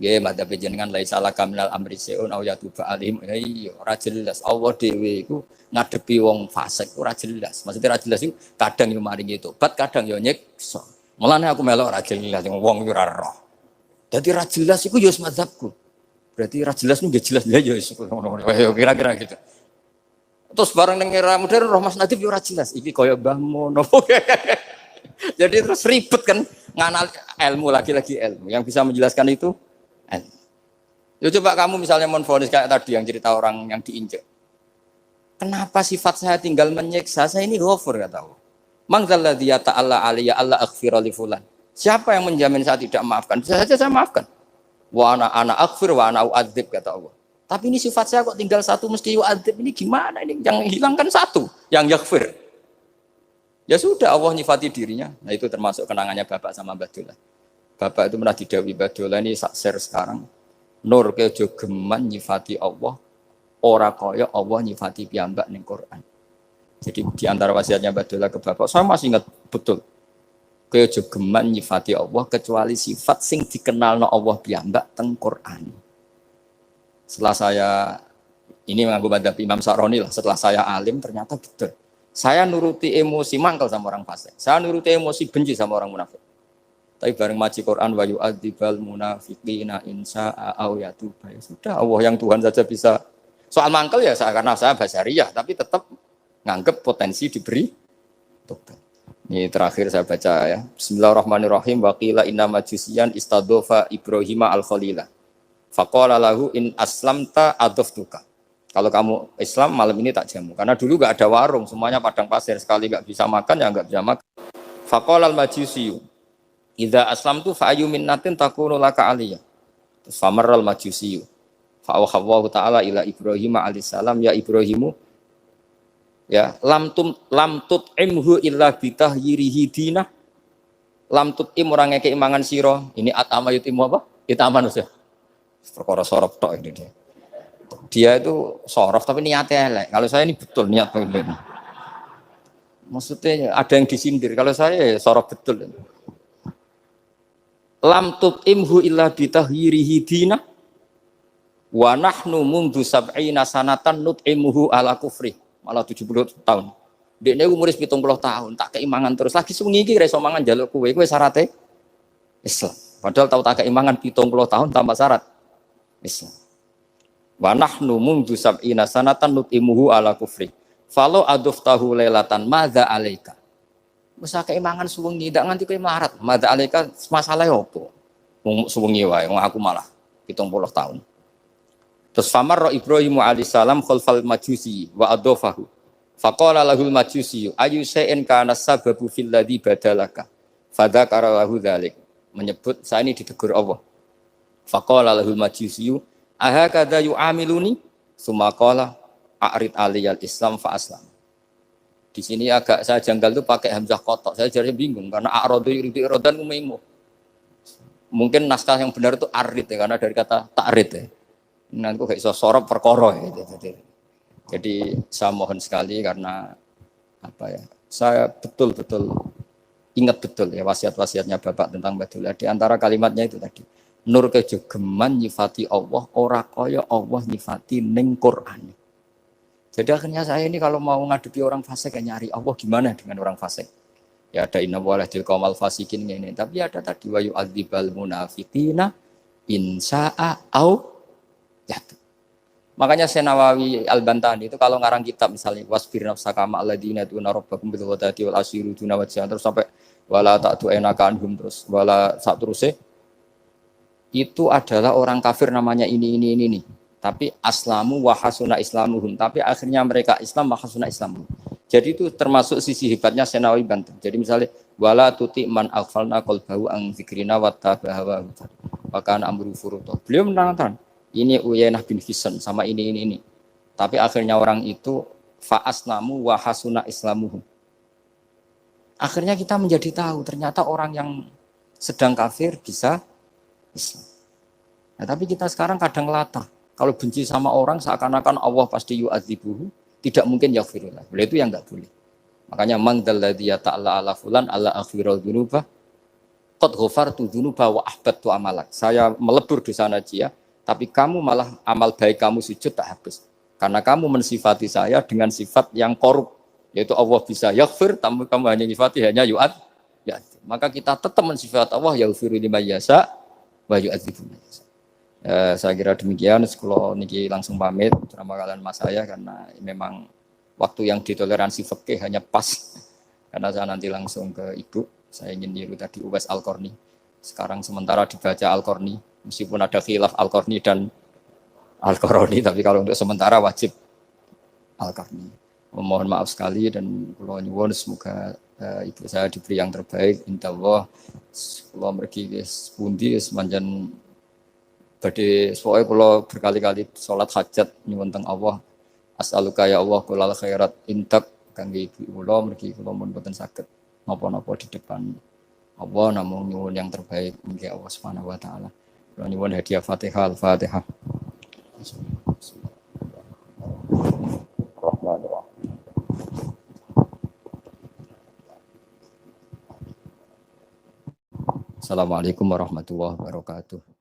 Speaker 1: Nggih mazhab jenengan la salah kamil amri seun au yatuba alim. Iya ora jelas Allah dhewe iku ngadepi wong fasik ora jelas. Maksudnya ora jelas iku kadang yo maringi tobat, kadang yo nyiksa. Mulane aku melok ra jelas wong iku ora roh. Dadi ra jelas iku ya mazhabku. Berarti ra jelas nggih jelas ya ya kira-kira gitu. Terus bareng ning era modern roh Mas Nadif yo ora jelas. Iki kaya Mbah Mun. Jadi terus ribet kan nganal ilmu lagi-lagi ilmu. Yang bisa menjelaskan itu ilmu. Ya coba kamu misalnya menfonis kayak tadi yang cerita orang yang diinjek. Kenapa sifat saya tinggal menyiksa? Saya ini ghafur kata Allah. Mangzalladzi ta'ala alayya alla aghfira li fulan. Siapa yang menjamin saya tidak maafkan? Bisa saja saya maafkan. Wa ana aghfir wa ana u'adzib kata Allah. Tapi ini sifat saya kok tinggal satu mesti u'adzib. Ini gimana ini? Yang hilangkan satu, yang yaghfir. Ya sudah Allah nyifati dirinya. Nah itu termasuk kenangannya Bapak sama Mbak Dola. Bapak itu pernah didhawuhi Mbak Dola ini sak share sekarang. Nur kejo geman nyifati Allah. Ora kaya Allah nyifati piyambak ning Quran. Jadi di antara wasiatnya Mbak Dola ke Bapak, saya masih ingat betul. Kaya jogeman nyifati Allah kecuali sifat sing dikenalno Allah piyambak teng Quran. Setelah saya ini mengaku madzhab Imam Sa'roni lah, setelah saya alim ternyata betul. Saya nuruti emosi mangkel sama orang fasik. Saya nuruti emosi benci sama orang munafik. Tapi bareng maji Quran wa yu'adzibal munafiqina insya'a au yatuba. Ya sudah Allah yang Tuhan saja bisa. Soal mangkel ya saya karena saya basyariyah tapi tetap nganggep potensi diberi Tobat. Ini terakhir saya baca ya. Bismillahirrahmanirrahim. Wa qila inna majusiyan istadofa Ibrahim al-Khalila. Faqala lahu in aslamta adoftuka. Kalau kamu Islam malam ini tak jamu. Karena dulu enggak ada warung, semuanya padang pasir. Sekali enggak bisa makan ya enggak bisa makan. Faqala al-majusiyu idza aslamtu fa ayyu minnatin takunu laka aliyah. Famarral majusiyu. Fa awhawallahu ta'ala ila Ibrahim alaihissalam ya Ibrahimu ya lam tut'imhu illa bitahyirihi dinah lam tut'im orang ngekek imangan sira ini atama yutimu apa itaman ya perkara sorof tok ini dia itu sorof tapi niatnya elek kalau saya ini betul niat begini maksudnya ada yang disindir kalau saya ya sorof betul lam tut'imhu illa bitahyirihi dinah wa nahnu mundu sab'ina sanatan nut'imuhu ala kufri malah 70 tahun. Dekne umur 70 tahun, tak keimangan terus lagi sungi iki ra iso mangan njaluk kowe syaratnya Islam. Padahal tau tak keimangan 70 tahun tanpa syarat Islam. Wa nahnu mundu sab'ina sanatan nutimuhu ala kufri. Falo aduftahu lailatan madza alaika. Wis keimangan suwengi ndak nganti kowe melarat. Madza alaika masalah opo? Wong suwengi wae, wong aku malah 70 tahun. Terus famar Ibrahim alaihissalam khalfal majusi wa adofahu. Faqala lahul majusi ayu shay'in kana sababu fil ladzi badalaka. Fadzakara lahu dzalik. Menyebut saya ini ditegur Allah. Faqala lahul majusi ahakadza yu'amiluni? Summa qala a'rid aliyal Islam fa aslam. Di sini agak saya janggal itu pakai hamzah kotok. Saya jadi bingung karena a'radu yuridu iradan umaimu. Mungkin naskah yang benar itu arid ya, karena dari kata ta'rid ya. Nanti kok iso sorop perkara ya. Jadi saya mohon sekali karena apa ya? Saya betul-betul ingat betul ya wasiat-wasiatnya Bapak tentang Badullah. Di antara kalimatnya itu tadi. Nur kejogeman nyifati Allah ora kaya Allah nyifati ning Quran. Jadi akhirnya saya ini kalau mau ngadepi orang fasik nyari Allah gimana dengan orang fasik. Ya ada inna waladil qaumal fasikin ini. Tapi ada tadi wa yu'adzibal munafiqina insya'a au ya. Makanya Senawawi Al-Bantani itu kalau ngarang kitab misalnya wasfir nafsaka ma alladziina tu'na rabbakum bil ghadati wal asyiru duna wajhan terus sampai wala ta'tu enaka anhum terus wala sak terusé itu adalah orang kafir namanya ini. Tapi aslamu wa hasuna islamuhum. Tapi akhirnya mereka Islam wa hasuna islamuhum. Jadi itu termasuk sisi hebatnya Senawawi Banten. Jadi misalnya wala tuti man aghfalna qalbahu an dzikrina wa tabaha wa kana amru furuta. Beliau menerangkan ini Uyainah bin Hisn sama ini. Tapi akhirnya orang itu fa'aslamu wa hasuna islamuhum. Akhirnya kita menjadi tahu ternyata orang yang sedang kafir bisa Islam. Nah, tapi kita sekarang kadang latah. Kalau benci sama orang seakan-akan Allah pasti yu'adzibuhu, tidak mungkin yaghfirullah. Beliau itu yang enggak boleh. Makanya man dzalladzi yata'alla ala fulan alla aghfirul dzunuba qad ghafartu dzunuba wa ahbattu amalak. Saya melebur dosa najiyah tapi kamu malah amal baik kamu sujud tak habis. Karena kamu mensifati saya dengan sifat yang korup. Yaitu Allah bisa yaghfir, tapi kamu hanya sifati hanya yu'ad. Ya. Maka kita tetap mensifat Allah yaghfiru liman yasha wa yu'adzibu liman yasha. Saya kira demikian. Kalau niki langsung pamit sama kalian mas saya karena memang waktu yang ditoleransi fikih hanya pas. Karena saya nanti langsung ke ibu. Saya ingin niru tadi Uwais Al-Qarni. Sekarang sementara dibaca Al-Qarni. Meskipun ada khilaf Al-Qarni dan Al-Qarni, tapi kalau untuk sementara wajib Al-Qarni. Mohon maaf sekali dan kula nyuwun semoga ibu saya diberi yang terbaik. Insyaallah kula mergi wis pundi wis manjan badhe soe kula berkali-kali salat hajat nyuwun teng Allah. As'aluka ya Allah kulal khairat intak kangge ibu kula mergi kula mun boten saged napa-napa di depan Allah namung nyuwun yang terbaik mugi Allah Subhanahu wa taala. Kula nyuwun hadiah Fatihah Al-Fatihah. Assalamualaikum warahmatullahi wabarakatuh.